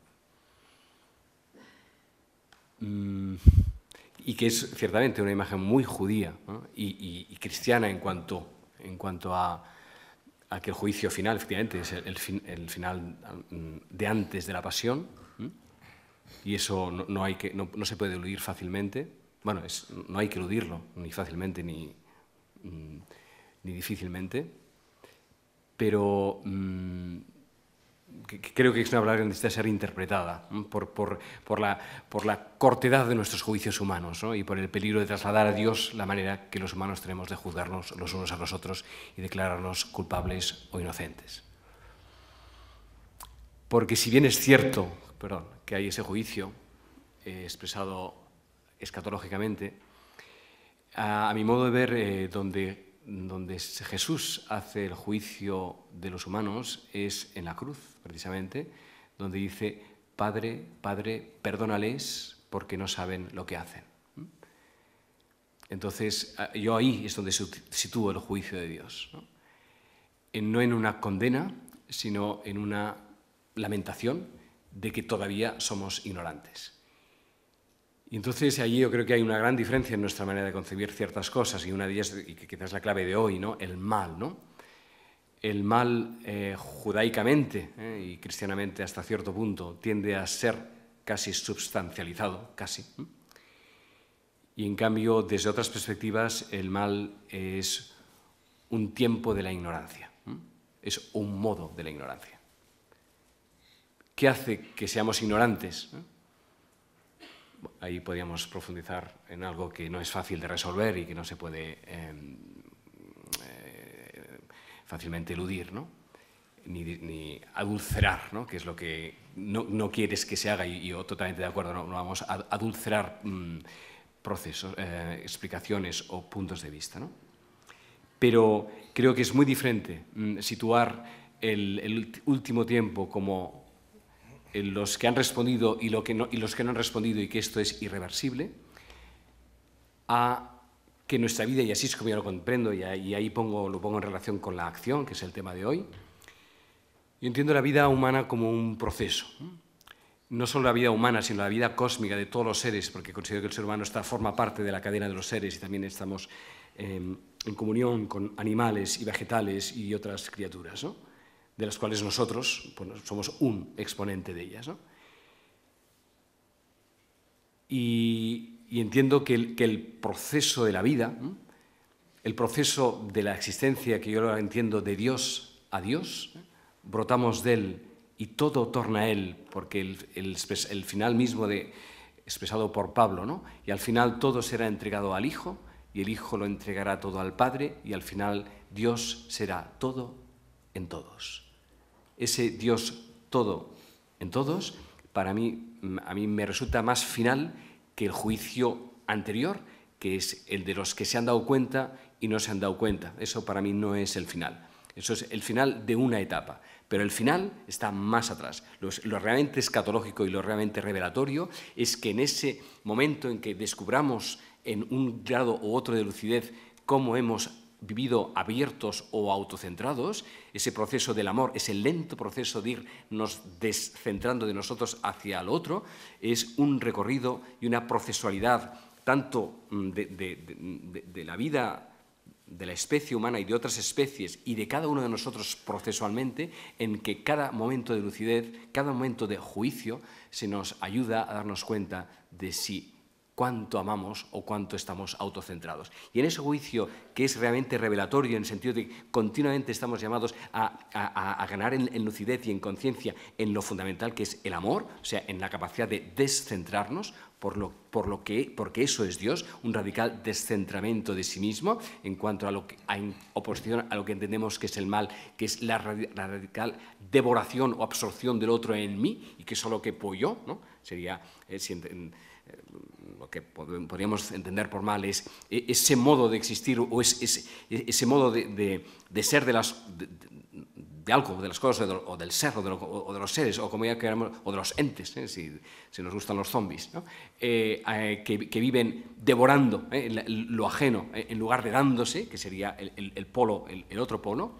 Y que es ciertamente una imagen muy judía, ¿no? y cristiana en cuanto a que el juicio final, efectivamente, es el final de antes de la pasión, y eso no se puede eludir fácilmente. Bueno, no hay que eludirlo, ni fácilmente ni difícilmente, pero creo que es una palabra que necesita ser interpretada por la cortedad de nuestros juicios humanos, ¿no? Y por el peligro de trasladar a Dios la manera que los humanos tenemos de juzgarnos los unos a los otros y declararnos culpables o inocentes. Porque si bien es cierto, que hay ese juicio expresado escatológicamente, a mi modo de ver, donde Jesús hace el juicio de los humanos es en la cruz, precisamente, donde dice: Padre, Padre, perdónales porque no saben lo que hacen. Entonces, yo ahí es donde sitúo el juicio de Dios, ¿no? No en una condena, sino en una lamentación de que todavía somos ignorantes. Y entonces allí yo creo que hay una gran diferencia en nuestra manera de concebir ciertas cosas, y una de ellas, y que quizás es la clave de hoy, ¿no? El mal, ¿no? El mal judaicamente y cristianamente hasta cierto punto tiende a ser casi substancializado, casi. Y en cambio, desde otras perspectivas, el mal es un tiempo de la ignorancia, es un modo de la ignorancia. ¿Qué hace que seamos ignorantes? Ahí podríamos profundizar en algo que no es fácil de resolver y que no se puede fácilmente eludir, ¿no? Ni adulcerar, ¿no? Que es lo que no quieres que se haga, y yo totalmente de acuerdo, no vamos a adulcerar procesos, explicaciones o puntos de vista, ¿no? Pero creo que es muy diferente situar el último tiempo como los que han respondido y los que no han respondido, y que esto es irreversible, a que nuestra vida, y así es como yo lo comprendo, y ahí lo pongo en relación con la acción, que es el tema de hoy. Yo entiendo la vida humana como un proceso, no solo la vida humana, sino la vida cósmica de todos los seres, porque considero que el ser humano forma parte de la cadena de los seres, y también estamos en comunión con animales y vegetales y otras criaturas, ¿no? De las cuales nosotros somos un exponente de ellas, ¿no? Y entiendo que el proceso de la vida, el proceso de la existencia, que yo lo entiendo de Dios a Dios, brotamos de Él y todo torna a Él, porque el final mismo expresado por Pablo, ¿no? Y al final todo será entregado al Hijo, y el Hijo lo entregará todo al Padre, y al final Dios será todo en todos. Ese Dios todo en todos, a mí me resulta más final que el juicio anterior, que es el de los que se han dado cuenta y no se han dado cuenta. Eso para mí no es el final. Eso es el final de una etapa. Pero el final está más atrás. Lo realmente escatológico y lo realmente revelatorio es que en ese momento en que descubramos en un grado u otro de lucidez cómo hemos vivido abiertos o autocentrados, ese proceso del amor, ese lento proceso de irnos descentrando de nosotros hacia el otro, es un recorrido y una procesualidad tanto de la vida de la especie humana y de otras especies y de cada uno de nosotros procesualmente, en que cada momento de lucidez, cada momento de juicio, se nos ayuda a darnos cuenta de si cuánto amamos o cuánto estamos autocentrados. Y en ese juicio, que es realmente revelatorio en el sentido de que continuamente estamos llamados a ganar en lucidez y en conciencia en lo fundamental que es el amor, o sea, en la capacidad de descentrarnos, porque eso es Dios, un radical descentramiento de sí mismo en cuanto a lo que, en oposición a lo que entendemos que es el mal, que es la radical devoración o absorción del otro en mí y que solo quepo yo, ¿no? Sería lo que podríamos entender por mal es ese modo de existir o ese modo de ser de algo, de las cosas, o del ser, o de los seres, o como ya queramos, o de los entes, si nos gustan los zombies, ¿no? Que viven devorando lo ajeno en lugar de dándose, que sería el polo, el otro polo.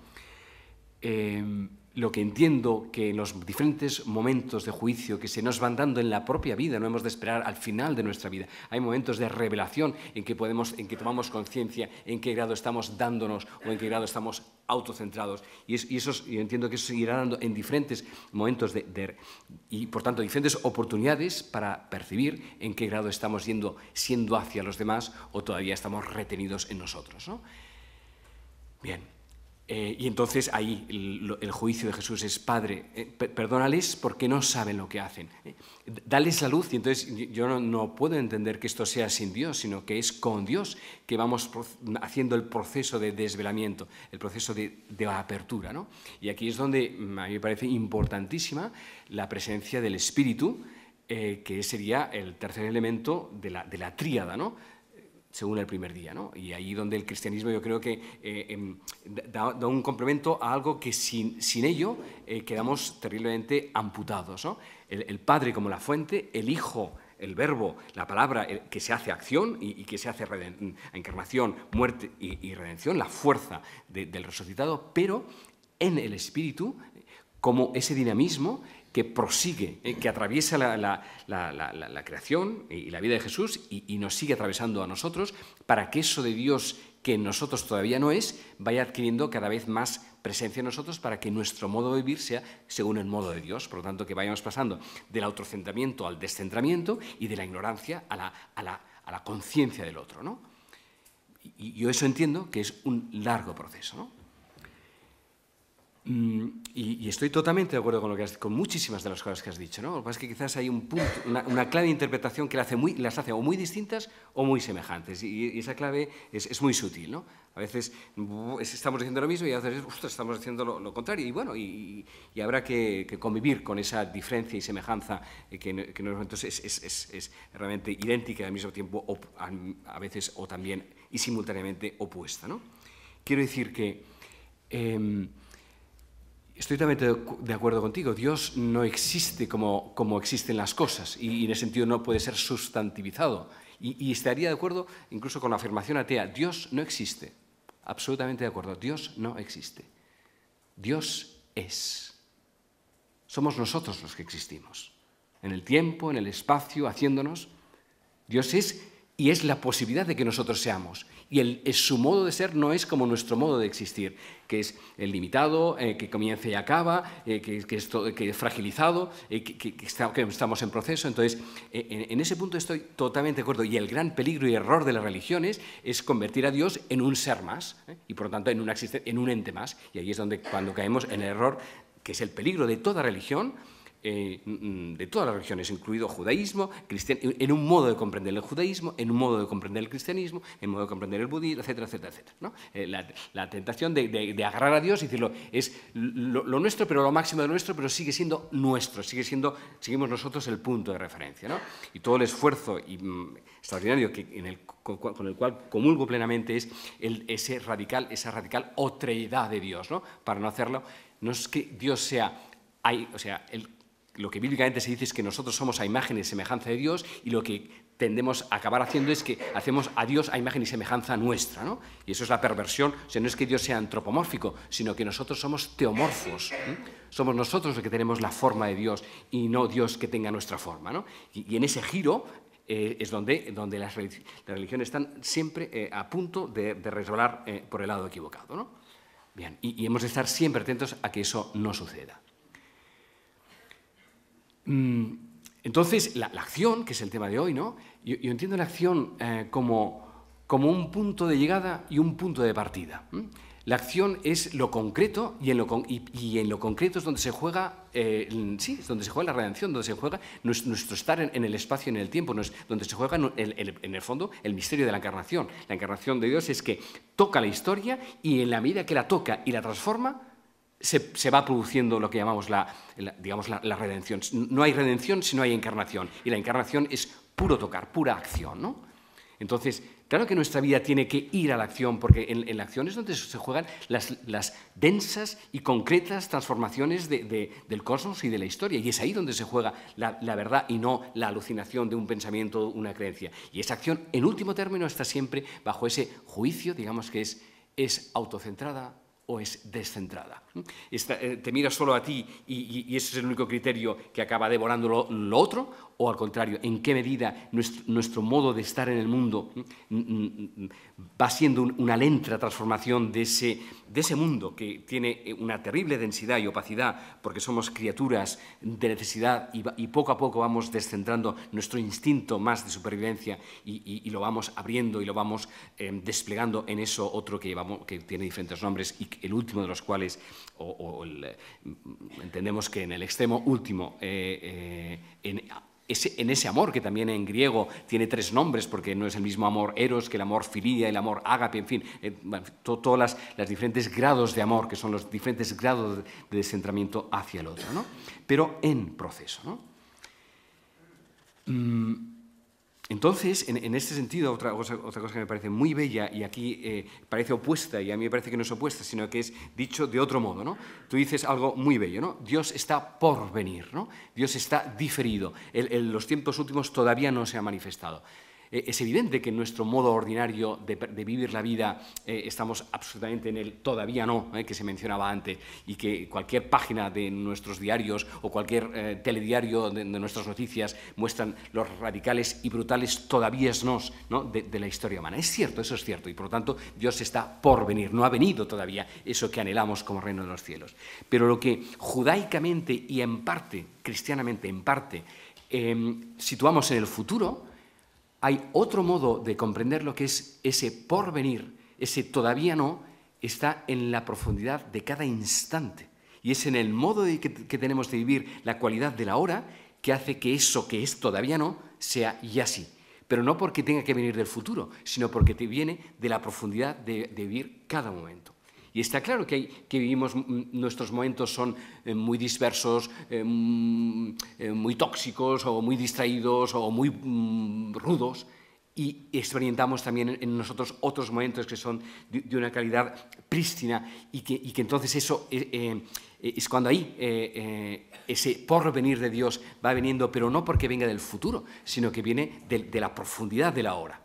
Lo que entiendo que en los diferentes momentos de juicio que se nos van dando en la propia vida, no hemos de esperar al final de nuestra vida. Hay momentos de revelación en que tomamos conciencia en qué grado estamos dándonos o en qué grado estamos autocentrados. Y entiendo que eso se irá dando en diferentes momentos y, por tanto, diferentes oportunidades para percibir en qué grado estamos siendo hacia los demás o todavía estamos retenidos en nosotros, ¿no? Bien. Y entonces ahí el juicio de Jesús es: Padre, perdónales porque no saben lo que hacen. Dales la luz. Y entonces yo no puedo entender que esto sea sin Dios, sino que es con Dios que vamos haciendo el proceso de desvelamiento, el proceso de apertura, ¿no? Y aquí es donde a mí me parece importantísima la presencia del Espíritu, que sería el tercer elemento de la tríada, ¿no? Según el primer día, ¿no? Y ahí donde el cristianismo yo creo que da un complemento a algo que sin ello quedamos terriblemente amputados, ¿no? El Padre como la fuente, el Hijo, el Verbo, la palabra que se hace acción y que se hace encarnación, muerte y redención, la fuerza del resucitado, pero en el Espíritu como ese dinamismo que prosigue, que atraviesa la creación y la vida de Jesús y nos sigue atravesando a nosotros para que eso de Dios que en nosotros todavía no es, vaya adquiriendo cada vez más presencia en nosotros para que nuestro modo de vivir sea según el modo de Dios. Por lo tanto, que vayamos pasando del autocentramiento al descentramiento y de la ignorancia a la conciencia del otro, ¿no? Y yo eso entiendo que es un largo proceso, ¿no? Y estoy totalmente de acuerdo con muchísimas de las cosas que has dicho, ¿no? Lo que pasa es que quizás hay un punto, una clave de interpretación que las hace o muy distintas o muy semejantes, y esa clave es muy sutil, ¿no? A veces estamos diciendo lo mismo y a veces estamos diciendo lo contrario, y bueno, y habrá que convivir con esa diferencia y semejanza que en los momentos es realmente idéntica y al mismo tiempo a veces o también y simultáneamente opuesta, ¿no? Quiero decir que estoy totalmente de acuerdo contigo. Dios no existe como existen las cosas y en ese sentido no puede ser sustantivizado. Y estaría de acuerdo incluso con la afirmación atea: Dios no existe. Absolutamente de acuerdo. Dios no existe. Dios es. Somos nosotros los que existimos. En el tiempo, en el espacio, haciéndonos. Dios es y es la posibilidad de que nosotros seamos. Y su modo de ser no es como nuestro modo de existir, que es el limitado, que comienza y acaba, que es fragilizado, que estamos en proceso. Entonces, en ese punto estoy totalmente de acuerdo. Y el gran peligro y error de las religiones es convertir a Dios en un ser más, y por lo tanto en un ente más. Y ahí es cuando caemos en el error, que es el peligro de toda religión, de todas las religiones, incluido judaísmo, en un modo de comprender el judaísmo, en un modo de comprender el cristianismo, en un modo de comprender el budismo, etcétera, etcétera, etcétera, ¿no? La tentación de agarrar a Dios y decirlo, es lo nuestro, pero lo máximo de lo nuestro, pero sigue siendo nuestro, seguimos nosotros el punto de referencia, ¿no? Y todo el esfuerzo extraordinario con el cual comulgo plenamente es esa radical otreidad de Dios, ¿no? Para no hacerlo, no es que Dios sea, lo que bíblicamente se dice es que nosotros somos a imagen y semejanza de Dios, y lo que tendemos a acabar haciendo es que hacemos a Dios a imagen y semejanza nuestra, ¿no? Y eso es la perversión. O sea, no es que Dios sea antropomórfico, sino que nosotros somos teomorfos, ¿eh? Somos nosotros los que tenemos la forma de Dios y no Dios que tenga nuestra forma, ¿no? Y en ese giro es donde las religiones están siempre a punto de resbalar por el lado equivocado, ¿no? Bien, y hemos de estar siempre atentos a que eso no suceda. Entonces, la acción, que es el tema de hoy, ¿no? Yo entiendo la acción como un punto de llegada y un punto de partida. La acción es lo concreto, y en lo concreto es donde se juega, es donde se juega la redención, donde se juega nuestro estar en el espacio y en el tiempo, donde se juega en el fondo el misterio de la encarnación. La encarnación de Dios es que toca la historia, y en la medida que la toca y la transforma, se va produciendo lo que llamamos la redención. No hay redención si no hay encarnación, y la encarnación es puro tocar, pura acción, ¿no? Entonces, claro que nuestra vida tiene que ir a la acción, porque en la acción es donde se juegan las densas y concretas transformaciones del cosmos y de la historia, y es ahí donde se juega la verdad y no la alucinación de un pensamiento, una creencia. Y esa acción, en último término, está siempre bajo ese juicio, digamos, que es autocentrada o es descentrada. Te miras solo a ti y ese es el único criterio que acaba devorando lo otro, o al contrario, en qué medida nuestro modo de estar en el mundo va siendo una lenta transformación de ese mundo que tiene una terrible densidad y opacidad, porque somos criaturas de necesidad, y poco a poco vamos descentrando nuestro instinto más de supervivencia y lo vamos abriendo y lo vamos desplegando en eso otro que tiene diferentes nombres, y el último de los cuales, entendemos que en el extremo último, en ese amor, que también en griego tiene 3 nombres, porque no es el mismo amor eros que el amor filia, el amor ágape, en fin, todos los diferentes grados de amor, que son los diferentes grados de descentramiento hacia el otro, ¿no? Pero en proceso, ¿no? Entonces, en este sentido, otra cosa que me parece muy bella, y aquí parece opuesta, y a mí me parece que no es opuesta, sino que es dicho de otro modo, ¿no? Tú dices algo muy bello, ¿no? Dios está por venir, ¿no? Dios está diferido. Los tiempos últimos todavía no se ha manifestado. Es evidente que en nuestro modo ordinario de vivir la vida estamos absolutamente en el todavía no, que se mencionaba antes, y que cualquier página de nuestros diarios o cualquier telediario de nuestras noticias muestran los radicales y brutales todavía ¿no? de la historia humana. Es cierto, eso es cierto, y por lo tanto Dios está por venir, no ha venido todavía eso que anhelamos como reino de los cielos. Pero lo que judaicamente y en parte, cristianamente en parte, situamos en el futuro, hay otro modo de comprender lo que es ese porvenir, ese todavía no, está en la profundidad de cada instante. Y es en el modo que tenemos de vivir la cualidad de la hora que hace que eso que es todavía no sea ya sí. Pero no porque tenga que venir del futuro, sino porque te viene de la profundidad de vivir cada momento. Y está claro que nuestros momentos son muy dispersos, muy tóxicos, o muy distraídos, o muy rudos, y experimentamos también en nosotros otros momentos que son de una calidad prístina, y que entonces eso es cuando ahí ese porvenir de Dios va viniendo, pero no porque venga del futuro, sino que viene de la profundidad de la hora.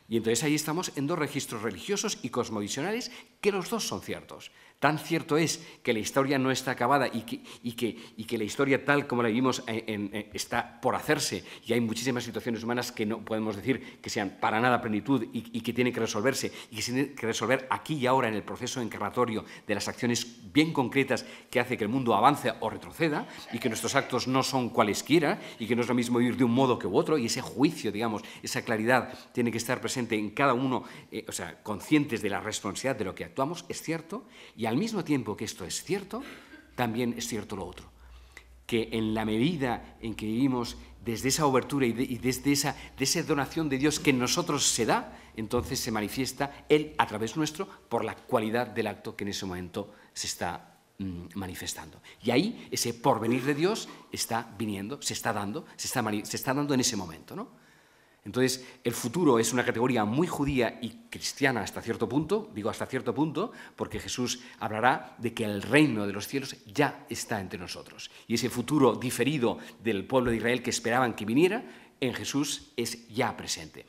Y entonces ahí estamos en 2 registros religiosos y cosmovisionales, que los 2 son ciertos. Tan cierto es que la historia no está acabada y que la historia tal como la vivimos está por hacerse, y hay muchísimas situaciones humanas que no podemos decir que sean para nada plenitud y que tienen que resolverse, y que se tienen que resolver aquí y ahora en el proceso encarnatorio de las acciones bien concretas que hace que el mundo avance o retroceda, y que nuestros actos no son cualesquiera, y que no es lo mismo vivir de un modo que u otro, y ese juicio, digamos, esa claridad tiene que estar presente en cada uno, conscientes de la responsabilidad de lo que actuamos, es cierto, y al mismo tiempo que esto es cierto, también es cierto lo otro. que en la medida en que vivimos desde esa obertura y desde esa donación de Dios que en nosotros se da, entonces se manifiesta Él a través nuestro por la cualidad del acto que en ese momento se está manifestando. Y ahí ese porvenir de Dios está viniendo, se está dando en ese momento, ¿no? Entonces, el futuro es una categoría muy judía y cristiana hasta cierto punto, digo hasta cierto punto, porque Jesús hablará de que el reino de los cielos ya está entre nosotros. Y ese futuro diferido del pueblo de Israel que esperaban que viniera, en Jesús es ya presente.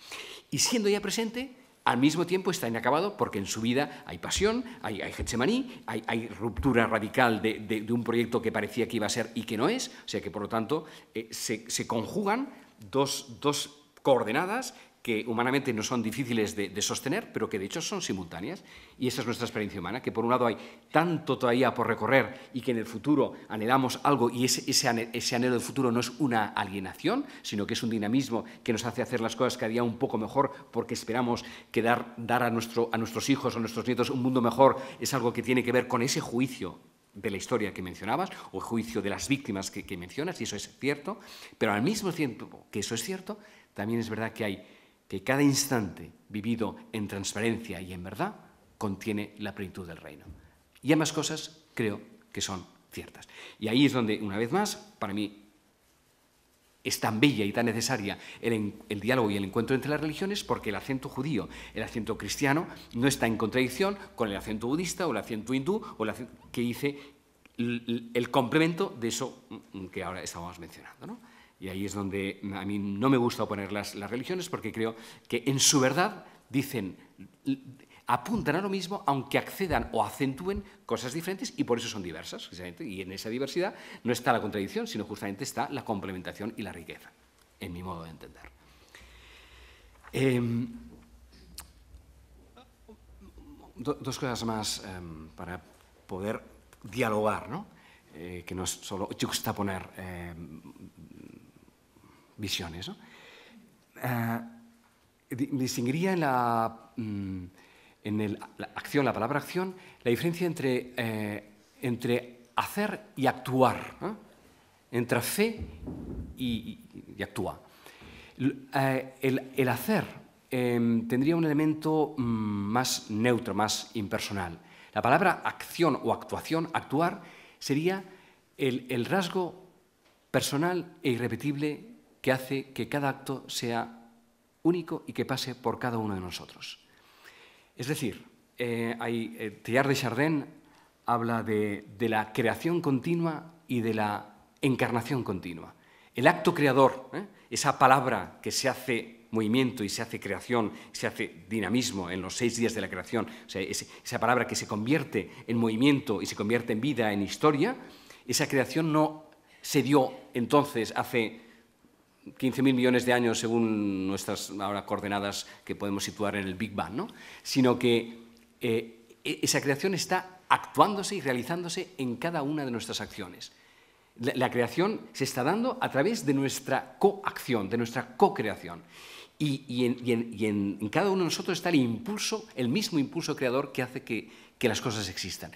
Y siendo ya presente, al mismo tiempo está inacabado porque en su vida hay pasión, hay Getsemaní, hay ruptura radical de un proyecto que parecía que iba a ser y que no es, o sea que por lo tanto se conjugan dos coordenadas que humanamente no son difíciles de sostener, pero que de hecho son simultáneas. Y esa es nuestra experiencia humana, que por un lado hay tanto todavía por recorrer y que en el futuro anhelamos algo y ese anhelo del futuro no es una alienación, sino que es un dinamismo que nos hace hacer las cosas cada día un poco mejor porque esperamos que dar a nuestros hijos o a nuestros nietos un mundo mejor es algo que tiene que ver con ese juicio de la historia que mencionabas, o el juicio de las víctimas que mencionas, y eso es cierto, pero al mismo tiempo que eso es cierto, también es verdad que cada instante vivido en transparencia y en verdad contiene la plenitud del reino. Y ambas cosas creo que son ciertas. Y ahí es donde, una vez más, para mí es tan bella y tan necesaria el diálogo y el encuentro entre las religiones, porque el acento judío, el acento cristiano, no está en contradicción con el acento budista o el acento hindú o el acento que dice el complemento de eso que ahora estábamos mencionando, ¿no? Y ahí es donde a mí no me gusta oponer las religiones, porque creo que en su verdad apuntan a lo mismo, aunque accedan o acentúen cosas diferentes, y por eso son diversas, precisamente. Y en esa diversidad no está la contradicción, sino justamente está la complementación y la riqueza, en mi modo de entender. Dos cosas más para poder dialogar, ¿no? Que no es solo juxtaponer visiones, ¿no? Distinguiría en la palabra acción, la diferencia entre hacer y actuar, ¿no? Entre fe y actúa. El hacer tendría un elemento más neutro, más impersonal. La palabra acción o actuación, actuar, sería el rasgo personal e irrepetible que hace que cada acto sea único y que pase por cada uno de nosotros. Es decir, Teilhard de Chardin habla de la creación continua y de la encarnación continua. El acto creador, esa palabra que se hace movimiento y se hace creación, se hace dinamismo en los 6 días de la creación, o sea, esa palabra que se convierte en movimiento y se convierte en vida, en historia, esa creación no se dio entonces hace 15.000 millones de años según nuestras ahora coordenadas que podemos situar en el Big Bang, ¿no? Sino que esa creación está actuándose y realizándose en cada una de nuestras acciones. La creación se está dando a través de nuestra coacción, de nuestra co-creación. Y en cada uno de nosotros está el mismo impulso creador que hace que las cosas existan.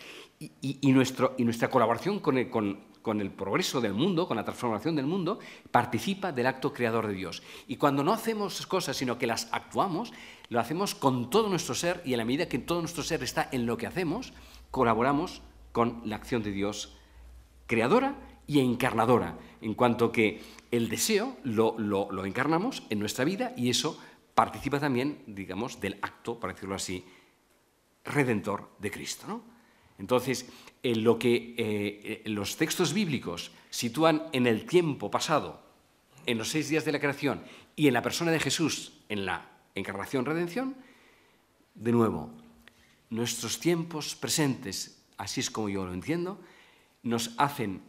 Y nuestra colaboración con el progreso del mundo, con la transformación del mundo, participa del acto creador de Dios. Y cuando no hacemos cosas, sino que las actuamos, lo hacemos con todo nuestro ser, y a la medida que todo nuestro ser está en lo que hacemos, colaboramos con la acción de Dios creadora y encarnadora, en cuanto que el deseo lo encarnamos en nuestra vida, y eso participa también, digamos, del acto, para decirlo así, redentor de Cristo, ¿no? Entonces, lo que los textos bíblicos sitúan en el tiempo pasado, en los 6 días de la creación, y en la persona de Jesús, en la encarnación-redención, de nuevo, nuestros tiempos presentes, así es como yo lo entiendo, nos hacen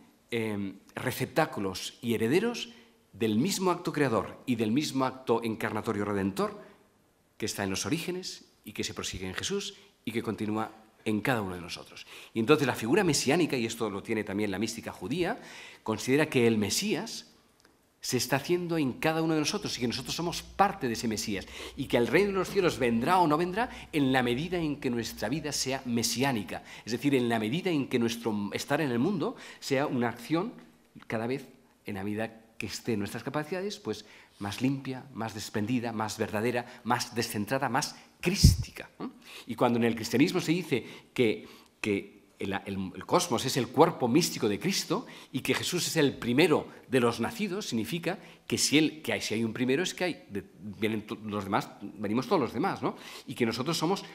receptáculos y herederos del mismo acto creador y del mismo acto encarnatorio redentor que está en los orígenes y que se prosigue en Jesús y que continúa en cada uno de nosotros. Y entonces la figura mesiánica, y esto lo tiene también la mística judía, considera que el Mesías se está haciendo en cada uno de nosotros y que nosotros somos parte de ese Mesías, y que el reino de los cielos vendrá o no vendrá en la medida en que nuestra vida sea mesiánica, es decir, en la medida en que nuestro estar en el mundo sea una acción cada vez, en la medida que esté en nuestras capacidades, pues más limpia, más desprendida, más verdadera, más descentrada, más crística, ¿no? Y cuando en el cristianismo se dice que el cosmos es el cuerpo místico de Cristo y que Jesús es el primero de los nacidos, significa que si hay un primero es que vienen los demás, venimos todos los demás, ¿no? Y que nosotros somos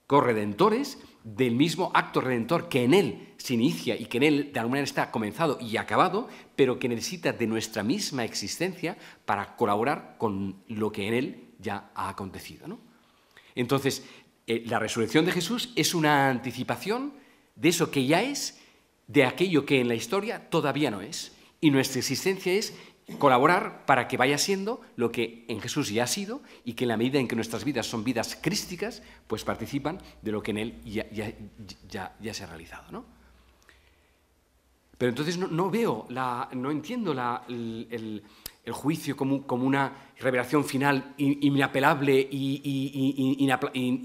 corredentores del mismo acto redentor que en Él se inicia y que en Él de alguna manera está comenzado y acabado, pero que necesita de nuestra misma existencia para colaborar con lo que en Él ya ha acontecido, ¿no? Entonces, la resurrección de Jesús es una anticipación de eso que ya es, de aquello que en la historia todavía no es. Y nuestra existencia es colaborar para que vaya siendo lo que en Jesús ya ha sido y que en la medida en que nuestras vidas son vidas crísticas, pues participan de lo que en Él ya se ha realizado, ¿no? Pero entonces no entiendo el juicio como una revelación final inapelable e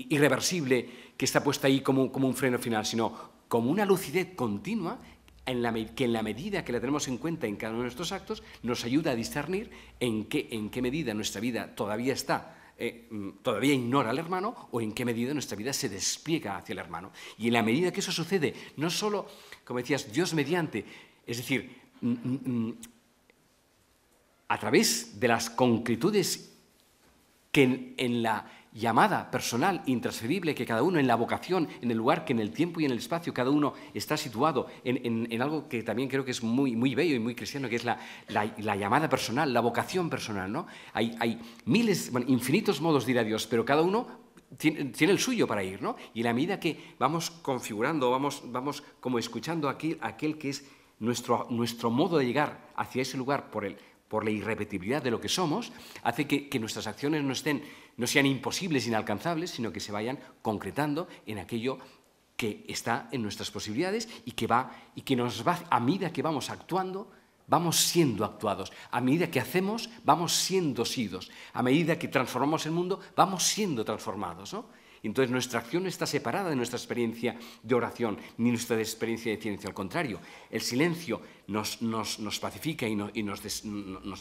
irreversible que está puesta ahí como un freno final, sino como una lucidez continua que en la medida que la tenemos en cuenta en cada uno de nuestros actos nos ayuda a discernir en qué medida nuestra vida todavía ignora al hermano o en qué medida nuestra vida se despliega hacia el hermano. Y en la medida que eso sucede, no solo, como decías, Dios mediante, es decir, a través de las concretudes que en la llamada personal, intransferible, que cada uno en la vocación, en el lugar que en el tiempo y en el espacio cada uno está situado en algo que también creo que es muy, muy bello y muy cristiano, que es la llamada personal, la vocación personal, ¿no? Hay infinitos modos de ir a Dios, pero cada uno tiene el suyo para ir, ¿no? Y en la medida que vamos configurando, vamos como escuchando aquel que es nuestro modo de llegar hacia ese lugar por la irrepetibilidad de lo que somos, hace que nuestras acciones no sean imposibles, inalcanzables, sino que se vayan concretando en aquello que está en nuestras posibilidades y que nos va, a medida que vamos actuando, vamos siendo actuados. A medida que hacemos, vamos siendo sidos. A medida que transformamos el mundo, vamos siendo transformados, ¿no? Entonces nuestra acción no está separada de nuestra experiencia de oración ni nuestra experiencia de ciencia. Al contrario, el silencio nos pacifica y nos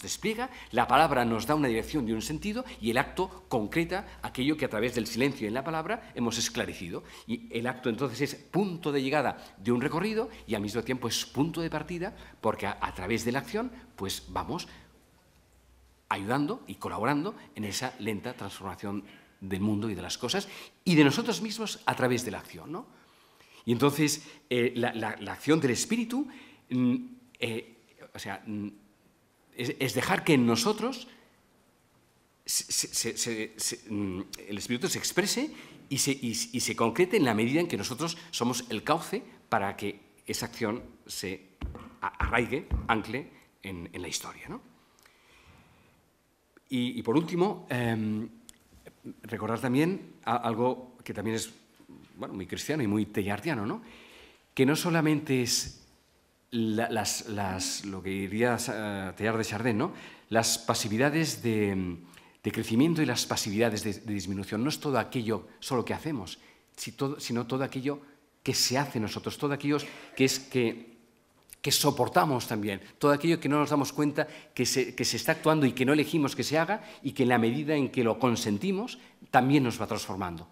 despliega, la palabra nos da una dirección y un sentido y el acto concreta aquello que a través del silencio y en la palabra hemos esclarecido. Y el acto entonces es punto de llegada de un recorrido y al mismo tiempo es punto de partida porque a través de la acción pues vamos ayudando y colaborando en esa lenta transformación del mundo y de las cosas y de nosotros mismos a través de la acción, ¿no? Y entonces la acción del Espíritu es dejar que en nosotros el Espíritu se exprese y se concrete en la medida en que nosotros somos el cauce para que esa acción se arraigue, ancle en la historia, ¿no? Y por último, recordar también algo que también es muy cristiano y muy teilhardiano, ¿no? Que no solamente es lo que diría Teilhard de Chardin, ¿no? Las pasividades de crecimiento y las pasividades de disminución. No es todo aquello solo que hacemos, sino todo aquello que se hace en nosotros, todo aquello que soportamos también, todo aquello que no nos damos cuenta que se está actuando y que no elegimos que se haga y que en la medida en que lo consentimos también nos va transformando.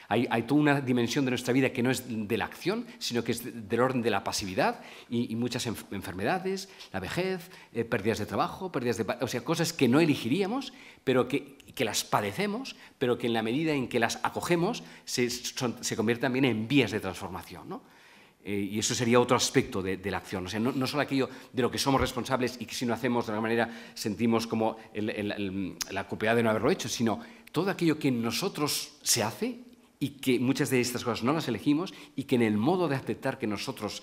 Hay toda una dimensión de nuestra vida que no es de la acción, sino que es del orden de la pasividad y muchas enfermedades, la vejez, pérdidas de trabajo, cosas que no elegiríamos, pero que las padecemos, pero que en la medida en que las acogemos se convierten también en vías de transformación, ¿no? Y eso sería otro aspecto de la acción. O sea, no solo aquello de lo que somos responsables y que si no hacemos de alguna manera sentimos como la culpabilidad de no haberlo hecho, sino todo aquello que en nosotros se hace y que muchas de estas cosas no las elegimos y que en el modo de aceptarlas,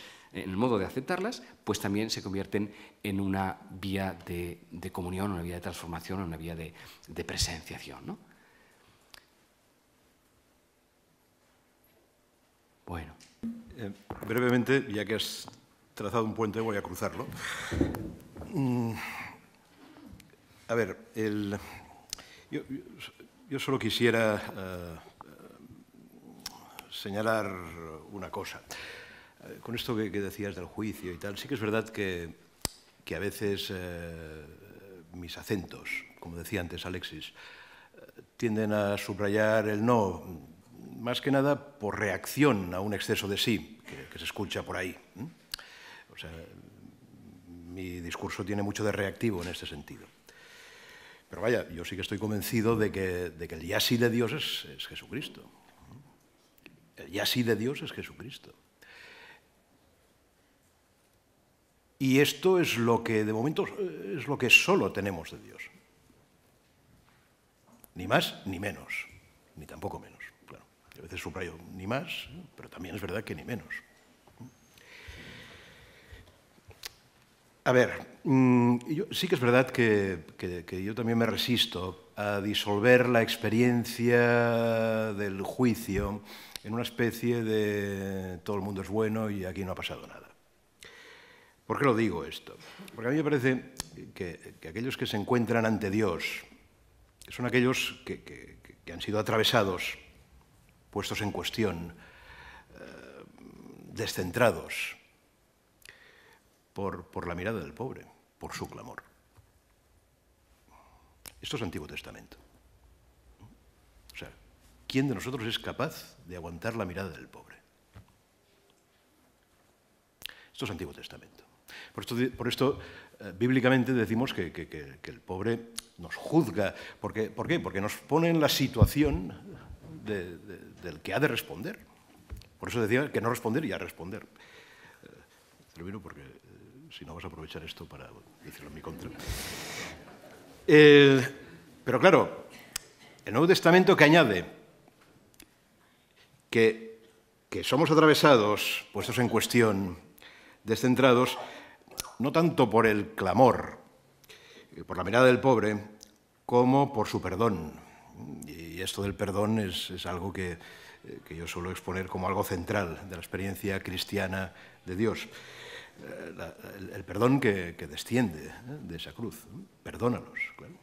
pues también se convierten en una vía de comunión, una vía de transformación, una vía de presenciación, ¿no? Bueno. Brevemente, ya que has trazado un puente, voy a cruzarlo. A ver, yo solo quisiera señalar una cosa. con esto que decías del juicio y tal, sí que es verdad que a veces mis acentos, como decía antes Alexis, tienden a subrayar el no, más que nada por reacción a un exceso de sí que se escucha por ahí. O sea, mi discurso tiene mucho de reactivo en este sentido. Pero vaya, yo sí que estoy convencido de que el ya sí de Dios es Jesucristo. El ya sí de Dios es Jesucristo. Y esto es lo que, de momento, es lo que solo tenemos de Dios. Ni más ni menos, ni tampoco menos. Claro, a veces subrayo ni más, pero también es verdad que ni menos. A ver, sí que es verdad que yo también me resisto a disolver la experiencia del juicio en una especie de todo el mundo es bueno y aquí no ha pasado nada. ¿Por qué lo digo esto? Porque a mí me parece que aquellos que se encuentran ante Dios son aquellos que han sido atravesados, puestos en cuestión, descentrados por la mirada del pobre, por su clamor. Esto es Antiguo Testamento. O sea, ¿quién de nosotros es capaz de aguantar la mirada del pobre? Esto es Antiguo Testamento. Por esto bíblicamente decimos que el pobre nos juzga. ¿Por qué? Porque nos pone en la situación del que ha de responder. Por eso decía que no responder y a responder. Termino porque si no vas a aprovechar esto para decirlo en mi contra. Pero claro, el Nuevo Testamento que añade que somos atravesados, puestos en cuestión, descentrados, no tanto por el clamor, por la mirada del pobre, como por su perdón. Y esto del perdón es algo que yo suelo exponer como algo central de la experiencia cristiana de Dios. El perdón que desciende de esa cruz. Perdónalos, claro.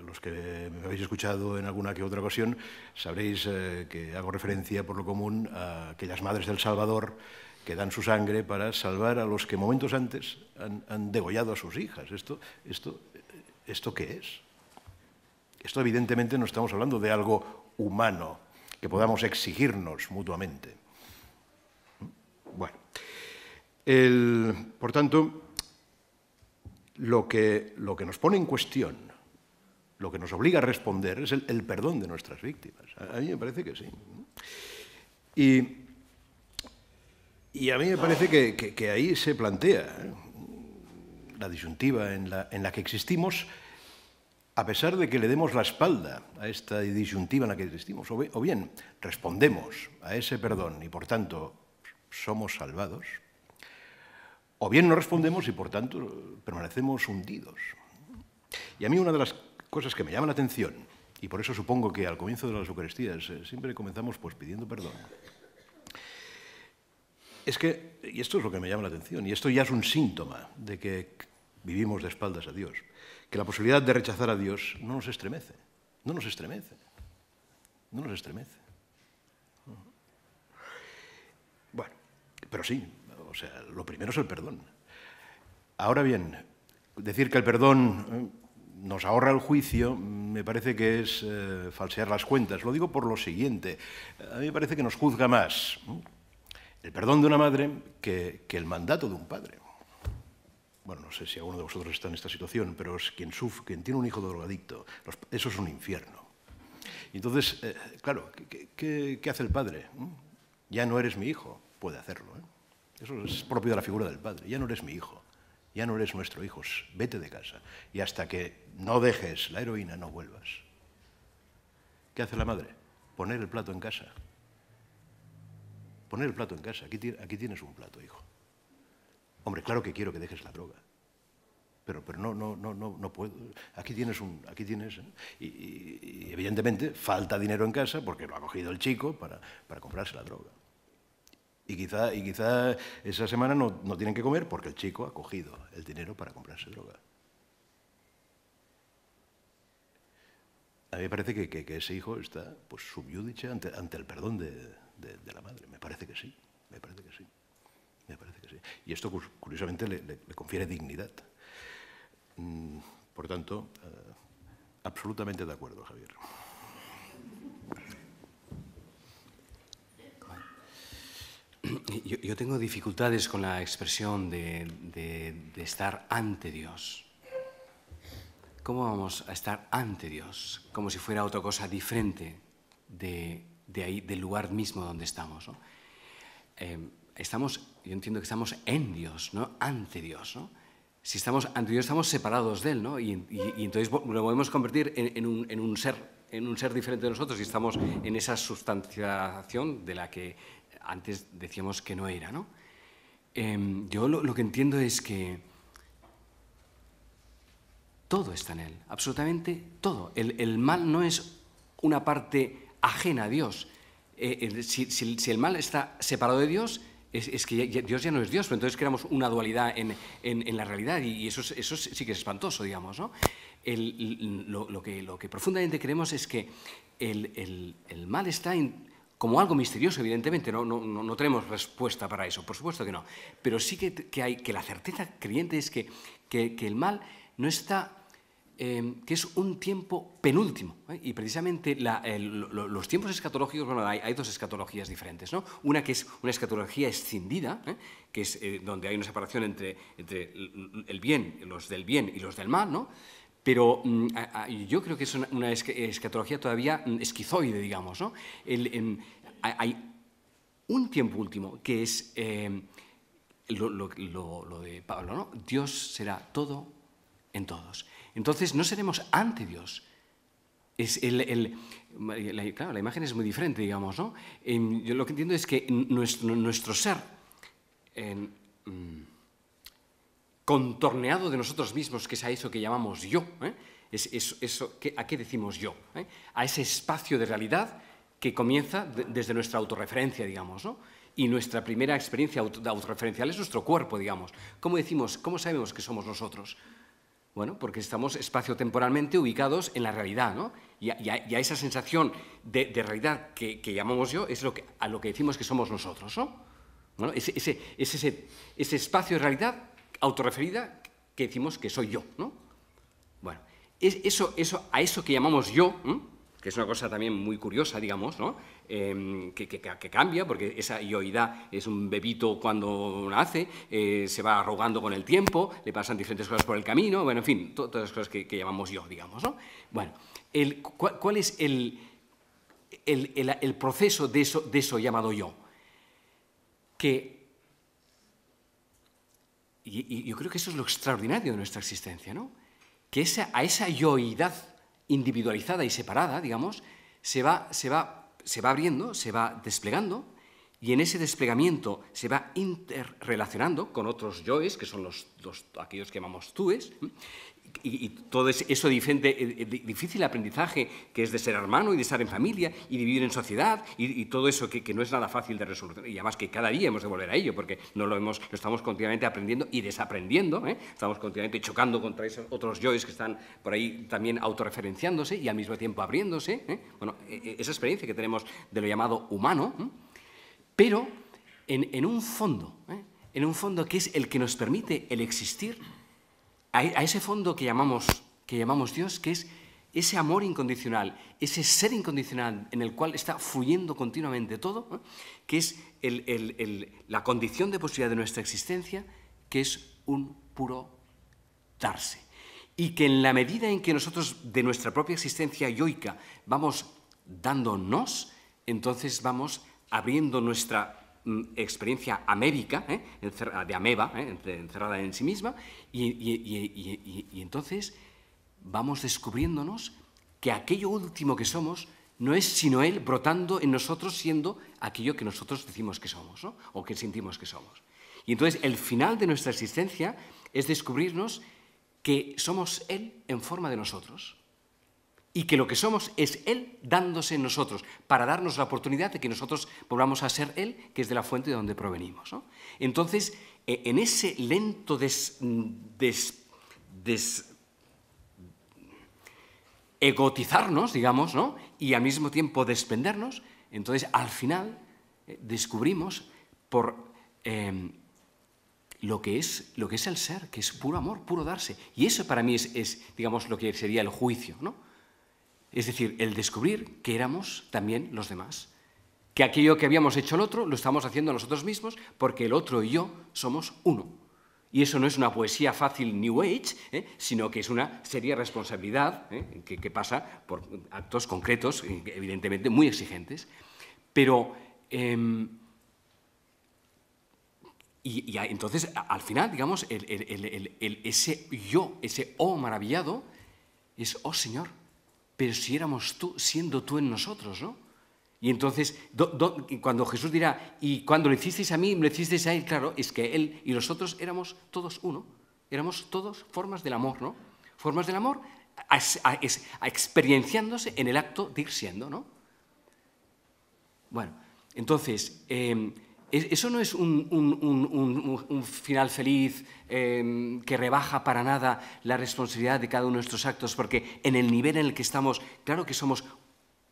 Los que me habéis escuchado en alguna que otra ocasión sabréis que hago referencia por lo común a aquellas madres del Salvador que dan su sangre para salvar a los que momentos antes han degollado a sus hijas. ¿Esto qué es? Esto evidentemente no estamos hablando de algo humano que podamos exigirnos mutuamente. Bueno, por tanto, lo que nos pone en cuestión, lo que nos obliga a responder es el perdón de nuestras víctimas. A mí me parece que sí. Y a mí me parece que ahí se plantea la disyuntiva en la que existimos, a pesar de que le demos la espalda a esta disyuntiva en la que existimos, o bien respondemos a ese perdón y por tanto somos salvados, o bien no respondemos y por tanto permanecemos hundidos. Y a mí una de las cosas que me llama la atención, y por eso supongo que al comienzo de las Eucaristías siempre comenzamos pues pidiendo perdón, es que, y esto es lo que me llama la atención, y esto ya es un síntoma de que vivimos de espaldas a Dios, que la posibilidad de rechazar a Dios no nos estremece, no nos estremece, no nos estremece. Bueno, pero sí, o sea, lo primero es el perdón. Ahora bien, decir que el perdón nos ahorra el juicio me parece que es falsear las cuentas. Lo digo por lo siguiente, a mí me parece que nos juzga más el perdón de una madre que el mandato de un padre. Bueno, no sé si alguno de vosotros está en esta situación, pero es quien tiene un hijo drogadicto, eso es un infierno. Y entonces, claro, ¿qué hace el padre? Ya no eres mi hijo, puede hacerlo. Eso es propio de la figura del padre. Ya no eres mi hijo, ya no eres nuestro hijo, vete de casa. Y hasta que no dejes la heroína, no vuelvas. ¿Qué hace la madre? Poner el plato en casa. Poner el plato en casa. Aquí tienes un plato, hijo. Hombre, claro que quiero que dejes la droga, pero no puedo. Aquí tienes. Y evidentemente falta dinero en casa porque lo ha cogido el chico para comprarse la droga. Y quizá esa semana no tienen que comer porque el chico ha cogido el dinero para comprarse droga. A mí me parece que ese hijo está pues sub iudice ante el perdón de la madre. Me parece que sí, me parece que sí. Y esto, curiosamente, le confiere dignidad. Por tanto, absolutamente de acuerdo, Javier. Yo tengo dificultades con la expresión de estar ante Dios. ¿Cómo vamos a estar ante Dios? Como si fuera otra cosa diferente de ahí, del lugar mismo donde estamos, ¿no? Yo entiendo que estamos en Dios, ¿no? Ante Dios, ¿no? Si estamos ante Dios, estamos separados de Él, ¿no? Y entonces lo podemos convertir en un ser diferente de nosotros, y estamos en esa sustanciación de la que antes decíamos que no era, ¿no? Yo lo que entiendo es que todo está en Él, absolutamente todo. El mal no es una parte ajena a Dios. Si el mal está separado de Dios, es que Dios ya no es Dios, pero entonces creamos una dualidad en la realidad, y eso sí que es espantoso, digamos, ¿no? Lo que profundamente creemos es que el mal está como algo misterioso, evidentemente, no tenemos respuesta para eso, por supuesto que no, pero sí que la certeza creyente es que el mal no está, que es un tiempo penúltimo, ¿eh? Y precisamente los tiempos escatológicos, bueno, hay dos escatologías diferentes, ¿no? Una que es una escatología escindida, ¿eh? Que es donde hay una separación entre el bien, los del bien y los del mal, ¿no? Pero yo creo que es una escatología todavía esquizoide, digamos, ¿no? Hay un tiempo último que es lo de Pablo, ¿no? Dios será todo en todos. Entonces no seremos ante Dios. Claro, la imagen es muy diferente, digamos, ¿no? Yo lo que entiendo es que nuestro ser contorneado de nosotros mismos, que es a eso que llamamos yo, ¿eh? ¿A qué decimos yo? ¿Eh? A ese espacio de realidad que comienza desde nuestra autorreferencia, digamos, ¿no? Y nuestra primera experiencia autorreferencial es nuestro cuerpo, digamos. ¿Cómo sabemos que somos nosotros? Bueno, porque estamos espacio-temporalmente ubicados en la realidad, ¿no? Y a esa sensación de realidad que llamamos yo es a lo que decimos que somos nosotros, ¿no? Bueno, es ese espacio de realidad autorreferida que decimos que soy yo, ¿no? Bueno, a eso que llamamos yo, ¿eh? Que es una cosa también muy curiosa, digamos, ¿no? Que cambia, porque esa yoidad es un bebito cuando nace, se va arrugando con el tiempo, le pasan diferentes cosas por el camino, bueno, en fin, todas las cosas que llamamos yo, digamos, ¿no? Bueno, ¿cuál es el proceso de eso llamado yo? Y yo creo que eso es lo extraordinario de nuestra existencia, ¿no? Que a esa yoidad individualizada y separada, digamos, se va abriendo, se va desplegando, y en ese desplegamiento se va interrelacionando con otros yoes, que son aquellos que llamamos túes, y todo eso difícil aprendizaje que es de ser hermano y de estar en familia y de vivir en sociedad, y todo eso que no es nada fácil de resolver, y además que cada día hemos de volver a ello, porque lo estamos continuamente aprendiendo y desaprendiendo, ¿eh? Estamos continuamente chocando contra esos otros yoes que están por ahí también autorreferenciándose y al mismo tiempo abriéndose, ¿eh? Bueno, esa experiencia que tenemos de lo llamado humano, ¿eh? Pero en un fondo, ¿eh? En un fondo que es el que nos permite el existir, a ese fondo que llamamos Dios, que es ese amor incondicional, ese ser incondicional en el cual está fluyendo continuamente todo, ¿eh? Que es la condición de posibilidad de nuestra existencia, que es un puro darse. Y que en la medida en que nosotros de nuestra propia existencia yoica vamos dándonos, entonces vamos abriendo nuestra experiencia amébica, de ameba, encerrada en sí misma, y entonces vamos descubriéndonos que aquello último que somos no es sino Él brotando en nosotros, siendo aquello que nosotros decimos que somos, ¿no? O que sentimos que somos. Y entonces el final de nuestra existencia es descubrirnos que somos Él en forma de nosotros, y que lo que somos es Él dándose en nosotros, para darnos la oportunidad de que nosotros volvamos a ser Él, que es de la fuente de donde provenimos, ¿no? Entonces, en ese lento egotizarnos, digamos, ¿no? Y al mismo tiempo desprendernos, entonces al final descubrimos lo que es el ser, que es puro amor, puro darse. Y eso para mí es digamos, lo que sería el juicio, ¿no? Es decir, el descubrir que éramos también los demás. Que aquello que habíamos hecho el otro lo estamos haciendo nosotros mismos porque el otro y yo somos uno. Y eso no es una poesía fácil New Age, sino que es una seria responsabilidad que pasa por actos concretos, evidentemente muy exigentes. Pero, entonces, al final, digamos, ese yo, ese oh maravillado, es oh Señor, pero si éramos tú, siendo tú en nosotros, ¿no? Y entonces, cuando Jesús dirá, y cuando lo hicisteis a mí, lo hicisteis a él, claro, es que él y nosotros éramos todos uno. Éramos todos formas del amor, ¿no? Formas del amor experienciándose en el acto de ir siendo, ¿no? Bueno, entonces, eso no es un final feliz que rebaja para nada la responsabilidad de cada uno de nuestros actos, porque en el nivel en el que estamos, claro que somos...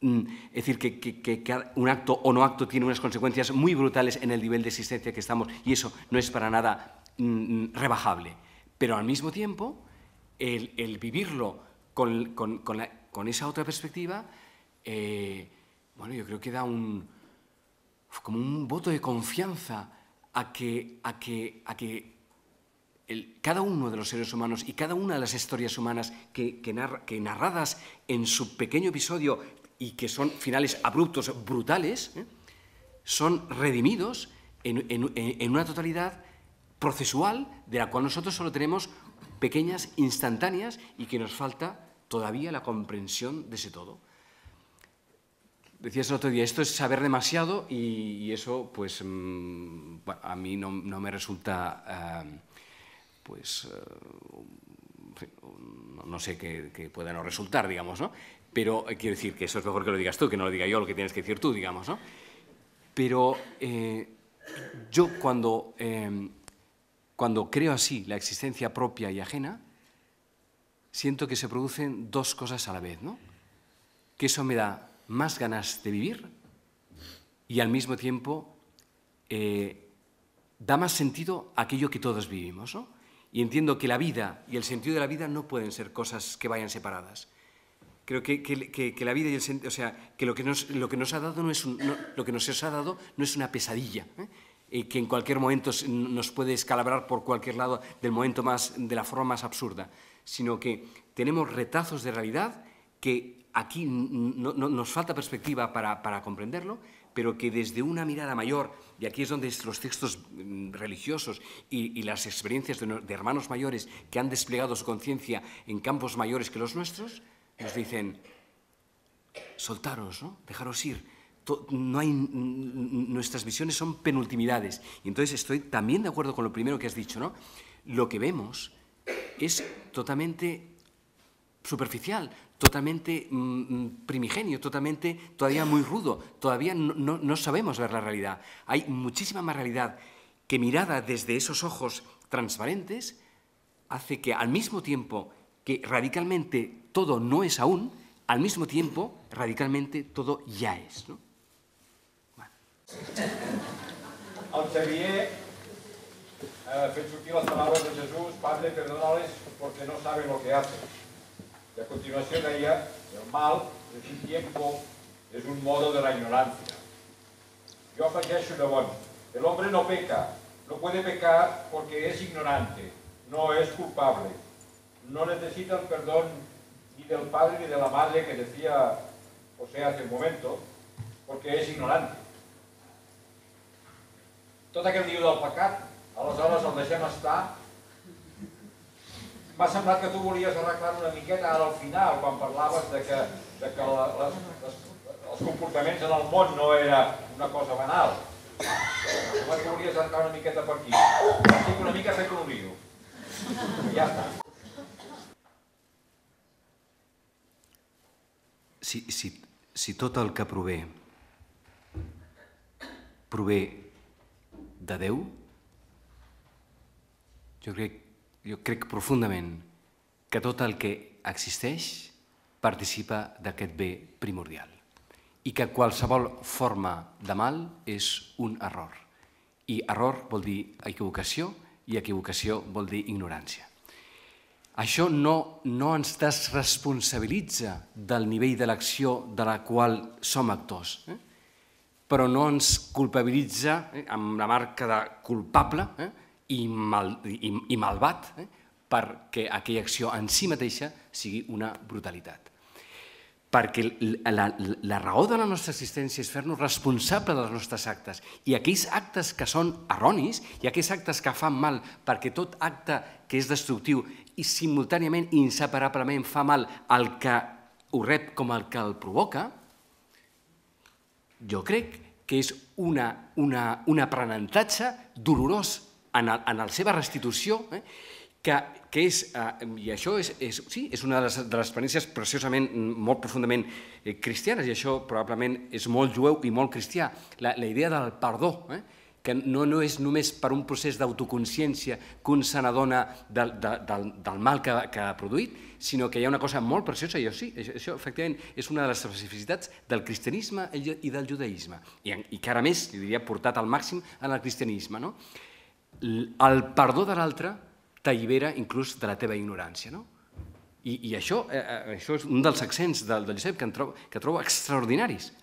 Es decir, que un acto o no acto tiene unas consecuencias muy brutales en el nivel de existencia que estamos, y eso no es para nada rebajable. Pero al mismo tiempo, el vivirlo con esa otra perspectiva, bueno, yo creo que da como un voto de confianza a que cada uno de los seres humanos y cada una de las historias humanas que narradas en su pequeño episodio y que son finales abruptos, brutales, son redimidos en una totalidad procesual de la cual nosotros solo tenemos pequeñas instantáneas y que nos falta todavía la comprensión de ese todo. Decías el otro día, esto es saber demasiado y eso, pues, bueno, a mí no me resulta, no sé qué pueda no resultar, digamos, ¿no? Pero quiero decir que eso es mejor que lo digas tú, que no lo diga yo, lo que tienes que decir tú, digamos, ¿no? Pero yo cuando creo así la existencia propia y ajena, siento que se producen dos cosas a la vez, ¿no? Que eso me da más ganas de vivir y al mismo tiempo da más sentido a aquello que todos vivimos, ¿no? Y entiendo que la vida y el sentido de la vida no pueden ser cosas que vayan separadas. Creo que la vida y el sentido, o sea, que lo que nos ha dado lo que nos ha dado no es una pesadilla, que en cualquier momento nos puede escalabrar por cualquier lado de la forma más absurda, sino que tenemos retazos de realidad que aquí nos falta perspectiva para comprenderlo, pero que desde una mirada mayor, y aquí es donde los textos religiosos y las experiencias de hermanos mayores que han desplegado su conciencia en campos mayores que los nuestros, nos dicen, soltaros, ¿no? Dejaros ir. Nuestras visiones son penultimidades. Y entonces estoy también de acuerdo con lo primero que has dicho, ¿no? Lo que vemos es totalmente superficial, totalmente primigenio, todavía muy rudo. Todavía no sabemos ver la realidad. Hay muchísima más realidad que mirada desde esos ojos transparentes hace que al mismo tiempo que radicalmente todo no es aún, al mismo tiempo radicalmente todo ya es, ¿no? Bueno. El Xavier ha fet sortir las palabras de Jesús, Padre, perdónales porque no saben lo que hacen. Y a continuación deia, el mal es un tiempo, es un modo de la ignorancia. Yo afegeixo llavors, el hombre no peca, no puede pecar porque es ignorante, no es culpable. No necesita el perdón ni del padre ni de la madre que decía José hace un momento, porque és ignorante. Tot aquell diu del pecat, aleshores el deixem estar. M'ha semblat que tu volies arreglar una miqueta ara al final, quan parlaves de que els comportaments en el món no era una cosa banal. Sembla que volies arreglar una miqueta per aquí. Estic una mica fet un lío. Ja està. Si tot el que prové de Déu, jo crec profundament que tot el que existeix participa d'aquest bé primordial i que qualsevol forma de mal és un error. I error vol dir equivocació i equivocació vol dir ignorància. Això no ens desresponsabilitza del nivell de l'acció de la qual som actors, però no ens culpabilitza amb la marca de culpable i malvat perquè aquella acció en si mateixa sigui una brutalitat. Perquè la raó de la nostra existència és fer-nos responsables dels nostres actes i aquells actes que són erronis i aquells actes que fan mal, perquè tot acte que és destructiu i simultàniament i inseparablement fa mal al que ho rep com el que el provoca, jo crec que és un aprenentatge dolorós en la seva restitució, que és, i això és una de les experiències preciosament, molt profundament cristianes, i això probablement és molt jueu i molt cristià, la idea del perdó, que no és només per un procés d'autoconsciència que un se n'adona del mal que ha produït, sinó que hi ha una cosa molt preciosa, i això efectivament és una de les especificitats del cristianisme i del judaïsme, i encara més, jo diria, portat al màxim en el cristianisme. El perdó de l'altre t'allibera inclús de la teva ignorància. I això és un dels accents del Josep que trobo extraordinaris.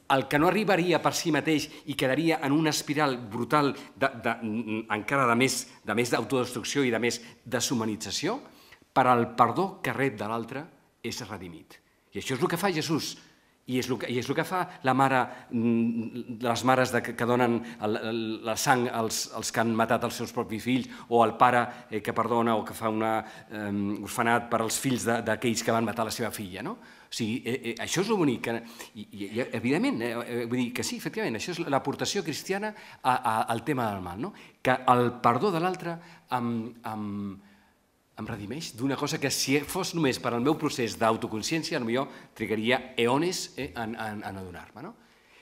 El que no arribaria per si mateix i quedaria en una espiral brutal encara de més d'autodestrucció i de més deshumanització, per al perdó que rep de l'altre és redimit. I això és el que fa Jesús. I és el que fa la mare, les mares que donen la sang als que han matat els seus propis fills, o el pare que perdona o que fa un orfenat per als fills d'aquells que van matar la seva filla. O sigui, això és el bonic. I evidentment, vull dir que sí, efectivament, això és l'aportació cristiana al tema del mal, que el perdó de l'altre em redimeix d'una cosa que si fos només per al meu procés d'autoconsciència, potser trigaria eones en adonar-me.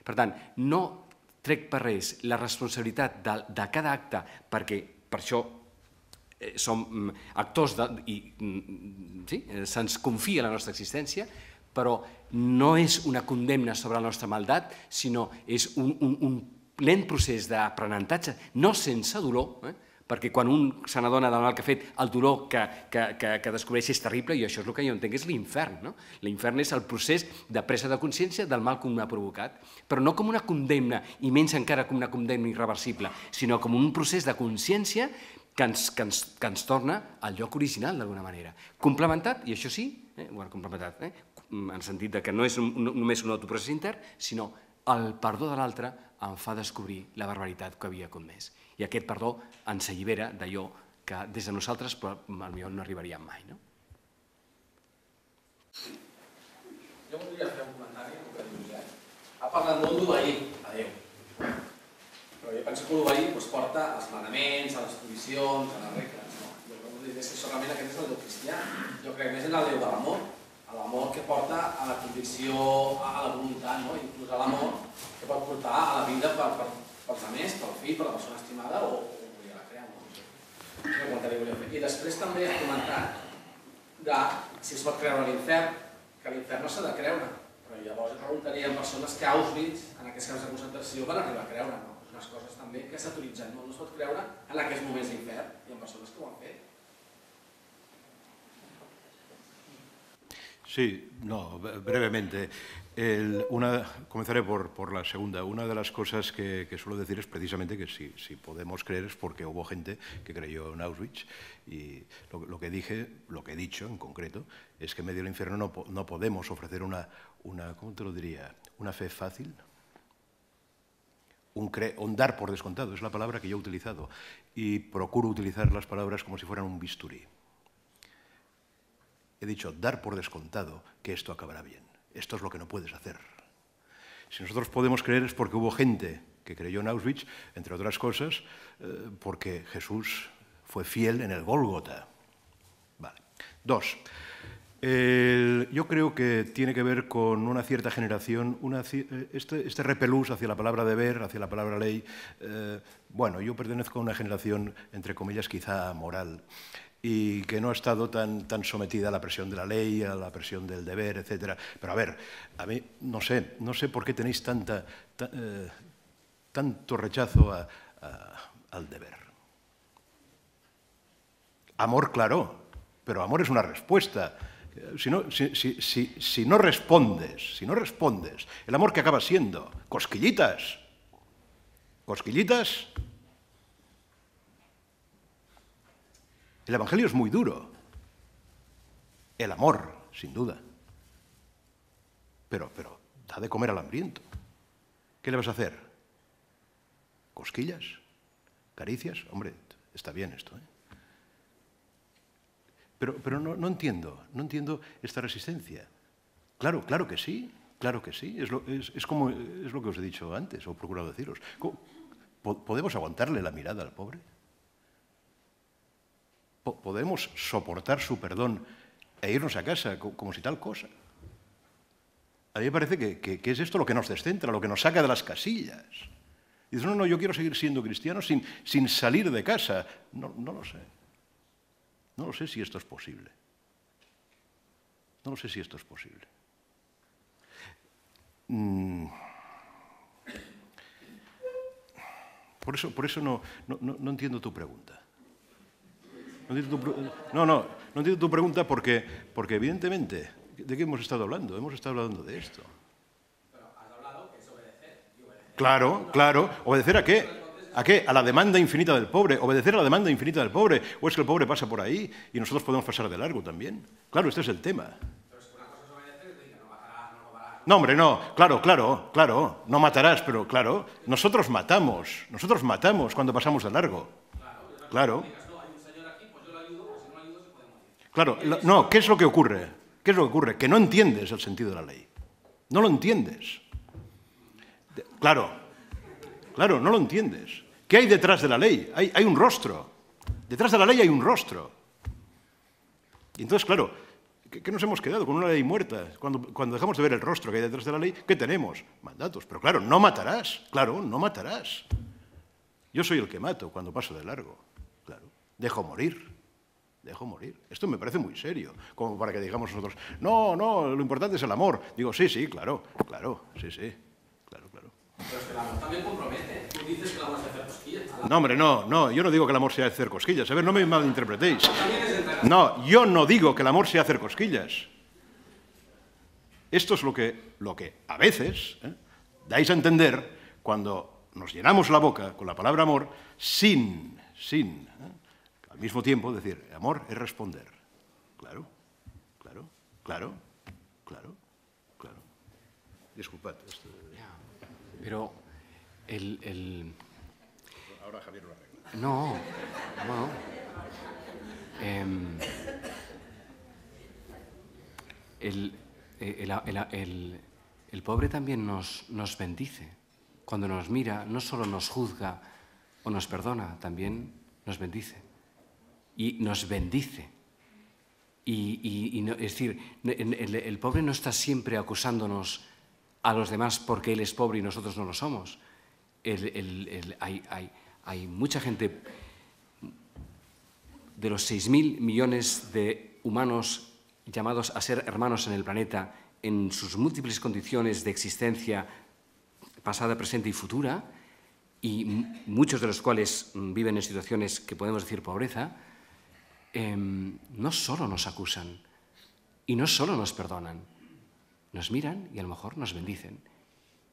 Per tant, no trec per res la responsabilitat de cada acte, perquè per això som actors i se'ns confia la nostra existència, però no és una condemna sobre la nostra maldat, sinó és un lent procés d'aprenentatge, no sense dolor, perquè quan un se n'adona del mal que ha fet, el dolor que descobreix és terrible, i això és el que jo entenc és l'infern. L'infern és el procés de presa de consciència del mal que un ha provocat, però no com una condemna, i menys encara com una condemna irreversible, sinó com un procés de consciència que ens torna al lloc original, d'alguna manera. Complementat, i això sí, complementat, en el sentit que no és només un autoprocés intern, sinó el perdó de l'altre em fa descobrir la barbaritat que havia comès. I aquest perdó ens allibera d'allò que des de nosaltres potser no arribaríem mai. Jo voldria fer un comentari, el que dius, ha parlat molt d'obeir a Déu. Però jo penso que l'obeir porta als manaments, a les provisions, a les regles. Jo vull dir que solament aquest és el Déu cristià. Jo crec més en el Déu de l'amor, l'amor que porta a la convicció, a la voluntat, inclús a l'amor que pot portar a la vida pels altres, pel fill, per la persona estimada o a la creu. I després també he comentat de si es pot creure a l'infern, que a l'infern no s'ha de creure, però llavors preguntaria a persones que a Auschwitz, en aquests camps de concentració, van arribar a creure. Unes coses també que s'autoritzen, no es pot creure en aquests moments d'infern, i en persones que ho han fet. Sí, no, brevemente. Comenzaré por la segunda. Una de las cosas que suelo decir es precisamente que si podemos creer es porque hubo gente que creyó en Auschwitz, y lo que he dicho en concreto es que en medio del infierno no podemos ofrecer una ¿cómo te lo diría? Una fe fácil. Un dar por descontado, es la palabra que yo he utilizado, y procuro utilizar las palabras como si fueran un bisturí. He dicho, dar por descontado que esto acabará bien. Esto es lo que no puedes hacer. Si nosotros podemos creer es porque hubo gente que creyó en Auschwitz, entre otras cosas, porque Jesús fue fiel en el Gólgota. Vale. 2. Yo creo que tiene que ver con una cierta generación, este repelús hacia la palabra deber, hacia la palabra ley. Bueno, yo pertenezco a una generación, entre comillas, quizá moral, y que no ha estado tan sometida a la presión de la ley, a la presión del deber, etc. Pero a ver, a mí no sé por qué tenéis tanto rechazo al deber. Amor, claro, pero amor es una respuesta. Si no respondes, el amor que acaba siendo cosquillitas. ¿Cosquillitas? El Evangelio es muy duro. El amor, sin duda. Pero da de comer al hambriento. ¿Qué le vas a hacer? ¿Cosquillas? ¿Caricias? Hombre, está bien esto, ¿eh? Pero no entiendo esta resistencia. Claro que sí, es lo que os he dicho antes, o he procurado deciros. ¿Podemos aguantarle la mirada al pobre? ¿Podemos soportar su perdón e irnos a casa como si tal cosa? A mí me parece que es esto lo que nos descentra, lo que nos saca de las casillas. Y dices, no, yo quiero seguir siendo cristiano sin salir de casa. No lo sé. No lo sé si esto es posible. Por eso no entiendo tu pregunta. No entiendo tu pregunta porque evidentemente, ¿de qué hemos estado hablando? Hemos estado hablando de esto. Pero has hablado que es obedecer. Claro. ¿Obedecer a qué? ¿A qué? A la demanda infinita del pobre. ¿Obedecer a la demanda infinita del pobre? ¿O es que el pobre pasa por ahí y nosotros podemos pasar de largo también? Claro, este es el tema. Pero es que una cosa es obedecer y te dice, no matarás, no robarás. No, hombre, no. Claro. No matarás, pero claro. Nosotros matamos cuando pasamos de largo. Claro. No, hay un señor aquí, pues yo lo ayudo, pues si no lo ayudo se puede morir. Claro, no, ¿qué es lo que ocurre? Que no entiendes el sentido de la ley. No lo entiendes. Claro, no lo entiendes. ¿Qué hay detrás de la ley? Hay un rostro. Detrás de la ley hay un rostro. Y entonces, claro, ¿qué nos hemos quedado? Con una ley muerta. Cuando dejamos de ver el rostro que hay detrás de la ley, ¿qué tenemos? Mandatos. Pero claro, no matarás. Yo soy el que mato cuando paso de largo. Claro, dejo morir. Esto me parece muy serio, como para que digamos nosotros, no, lo importante es el amor. Digo, sí, claro. Pero es que el amor también compromete. Tú dices que el amor se hace cosquillas. No, hombre, no, yo no digo que el amor sea hacer cosquillas. A ver, no me malinterpretéis. No, yo no digo que el amor sea hacer cosquillas. Esto es lo que a veces dais a entender cuando nos llenamos la boca con la palabra amor sin al mismo tiempo decir, amor es responder. Claro. Disculpad. Pero Ahora Javier lo arregla. No. El pobre también nos bendice. Cuando nos mira, no solo nos juzga o nos perdona, también nos bendice. Y nos bendice. Es decir, el pobre no está siempre acusándonos a los demás porque él es pobre y nosotros no lo somos. Hay mucha gente, de los 6.000 millones de humanos llamados a ser hermanos en el planeta, en sus múltiples condiciones de existencia pasada, presente y futura, y muchos de los cuales viven en situaciones que podemos decir pobreza, no solo nos acusan y no solo nos perdonan, nos miran y a lo mejor nos bendicen.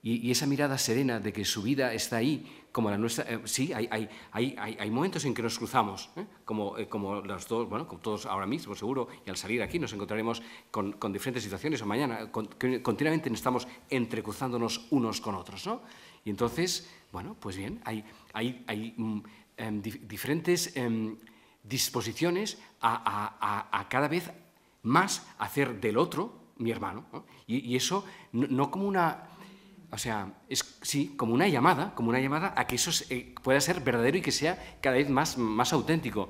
Y esa mirada serena de que su vida está ahí, como la nuestra, sí, hay momentos en que nos cruzamos, como los dos, bueno, como todos ahora mismo seguro, y al salir aquí nos encontraremos con diferentes situaciones, o mañana continuamente estamos entrecruzándonos unos con otros, ¿no? Y entonces, bueno, pues bien, hay diferentes disposiciones a cada vez más hacer del otro mi hermano, ¿no? Y eso no como una... O sea, es sí, como una llamada a que eso pueda ser verdadero y que sea cada vez más auténtico,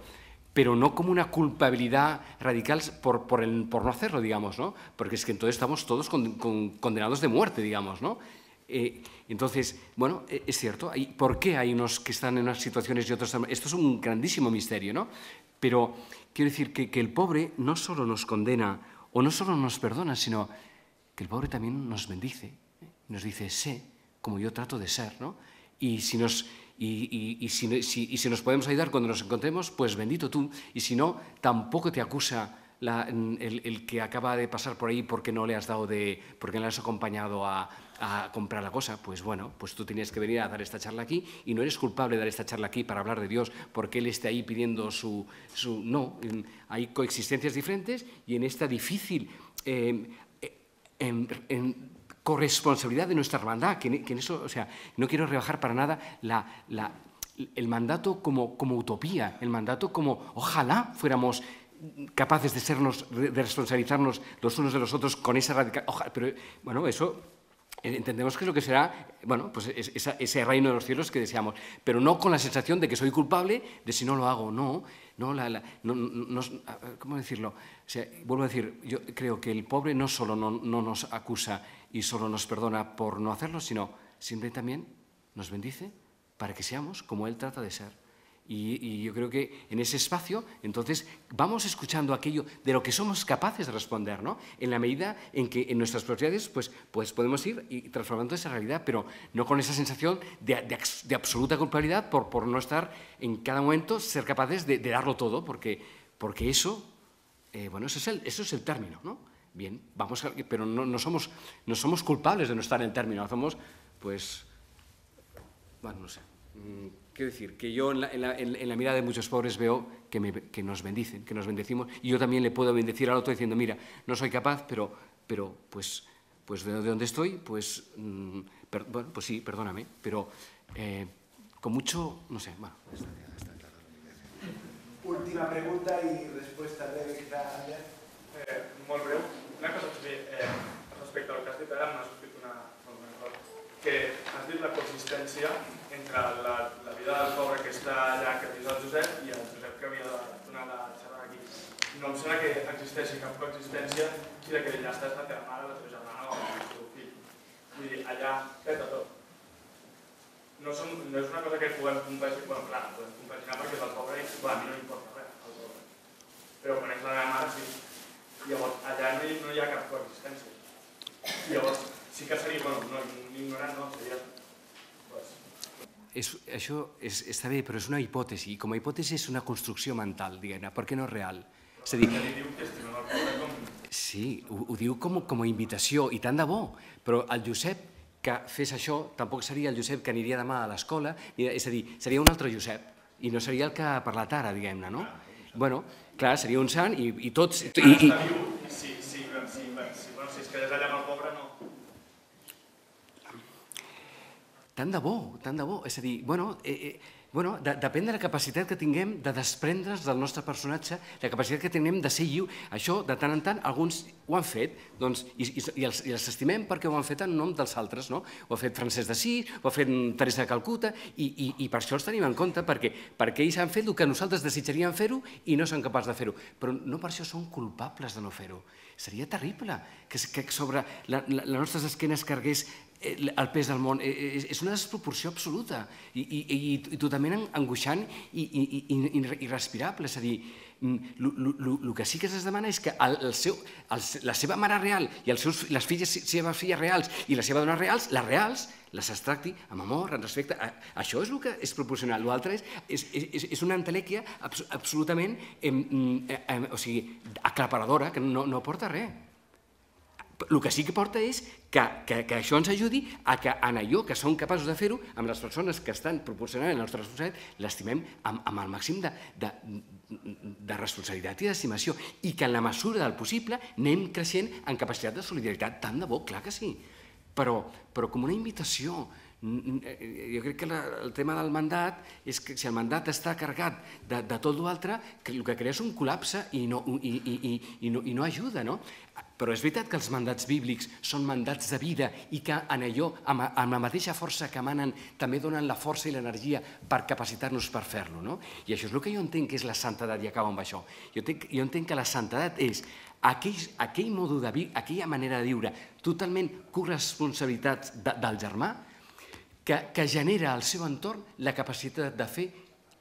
pero no como una culpabilidad radical por no hacerlo, digamos, ¿no? Porque es que entonces estamos todos condenados de muerte, digamos, ¿no? Entonces, bueno, es cierto, ¿por qué hay unos que están en unas situaciones y otros? Esto es un grandísimo misterio, ¿no? Pero quiero decir que el pobre no solo nos condena o no solo nos perdona, sino que el pobre también nos bendice. Nos dice, sé como yo trato de ser, ¿no? Y Y si nos podemos ayudar cuando nos encontremos, pues bendito tú. Y si no, tampoco te acusa el que acaba de pasar por ahí porque no le has acompañado a comprar la cosa. Pues bueno, pues tú tenías que venir a dar esta charla aquí y no eres culpable de dar esta charla aquí para hablar de Dios porque Él esté ahí pidiendo No, hay coexistencias diferentes y en esta difícil corresponsabilidad de nuestra hermandad, que en eso, o sea, no quiero rebajar para nada el mandato como utopía, el mandato como ojalá fuéramos capaces de responsabilizarnos los unos de los otros con esa radical... Pero, bueno, eso entendemos que es lo que será, bueno, pues ese reino de los cielos que deseamos, pero no con la sensación de que soy culpable de si no lo hago, no, ¿cómo decirlo? O sea, vuelvo a decir, yo creo que el pobre no solo no nos acusa y solo nos perdona por no hacerlo, sino siempre también nos bendice para que seamos como Él trata de ser. Y yo creo que en ese espacio, entonces, vamos escuchando aquello de lo que somos capaces de responder, ¿no? En la medida en que en nuestras propiedades pues podemos ir y transformando esa realidad, pero no con esa sensación de absoluta culpabilidad por no estar en cada momento, ser capaces de darlo todo, porque eso, bueno, eso es el término, ¿no? Bien, pero no somos culpables de no estar en el término, somos, pues, bueno, no sé. Quiero decir, que yo en la mirada de muchos pobres veo que nos bendicen, que nos bendecimos, y yo también le puedo bendecir al otro diciendo, mira, no soy capaz, pero pues de donde estoy, pues, bueno, pues sí, perdóname, pero con mucho, no sé, bueno, está claro. Última pregunta y respuesta breve, quizá, Albert. Molt breu. Una cosa respecte al que has dit ara, m'ha sortit una cosa, que has dit la consistència entre la vida del pobre que està allà, que és el Josep, i el Josep que havia de donar la xerrada aquí. No em sembla que existeixi cap coexistència si que allà estàs la teva mare, la teva germana o el teu fill. Vull dir, allà peta tot. No és una cosa que puguem compaginar, bueno, clar, podem compaginar perquè és el pobre i a mi no m'importa res, el pobre. Però quan és la meva mare, sí. Llavors, allà no hi ha cap coexistència. Llavors, sí que seria, bueno, ignorant no, seria... Això està bé, però és una hipòtesi, i com a hipòtesi és una construcció mental, diguem-ne, perquè no és real. És a dir, sí, ho diu com a invitació, i tant de bo, però el Josep que fes això tampoc seria el Josep que aniria demà a l'escola, és a dir, seria un altre Josep, i no seria el que ha parlat ara, diguem-ne, no? Bueno, clar, seria un sant i tots... Si és que és allà amb el pobre, no. Tant de bo, és a dir, bueno, depèn de la capacitat que tinguem de desprendre's del nostre personatge, la capacitat que tinguem de ser lliure. Això, de tant en tant, alguns ho han fet, doncs, i els estimem perquè ho han fet en nom dels altres, no? Ho ha fet Francesc d'Assís, ho ha fet Teresa de Calcuta, i per això els tenim en compte, perquè ells han fet el que nosaltres desitjaríem fer-ho i no són capaços de fer-ho. Però no per això són culpables de no fer-ho. Seria terrible que sobre les nostres esquenes cargués el pes del món. És una desproporció absoluta i totalment angoixant i irrespirable. És a dir, el que sí que es demana és que la seva mare real i les seves filles reals i les seves dones reals, les reals, les es tracti amb amor, amb respecte. Això és el que és proporcional. L'altre és una entelèquia absolutament aclaparadora, que no aporta res. El que sí que porta és que això ens ajudi a que en allò que som capaços de fer-ho, amb les persones que estan proporcionant la nostra responsabilitat, l'estimem amb el màxim de responsabilitat i d'estimació, i que en la mesura del possible anem creixent en capacitat de solidaritat. Tant de bo, clar que sí, però com una invitació. Jo crec que el tema del mandat és que si el mandat està carregat de tot l'altre, el que crea és un col·lapse i no ajuda, no? Però és veritat que els mandats bíblics són mandats de vida i que en allò, amb la mateixa força que emanen, també donen la força i l'energia per capacitar-nos per fer-lo, no? I això és el que jo entenc que és la santedat, i acabo amb això. Jo entenc que la santedat és aquella manera de viure totalment corresponsabilitat del germà que genera al seu entorn la capacitat de fer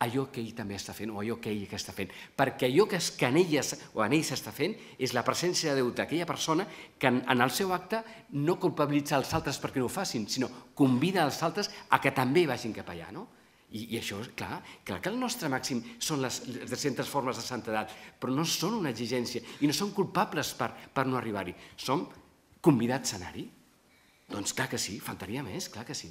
allò que ell també està fent o allò que ell està fent. Perquè allò que en ell s'està fent és la presència de Déu d'aquella persona que en el seu acte no culpabilitza els altres perquè no ho facin, sinó convida els altres a que també vagin cap allà, no? I això, clar que el nostre màxim són les 300 formes de santedat, però no són una exigència i no són culpables per no arribar-hi. Som convidats a anar-hi. Doncs clar que sí, faltaria més, clar que sí.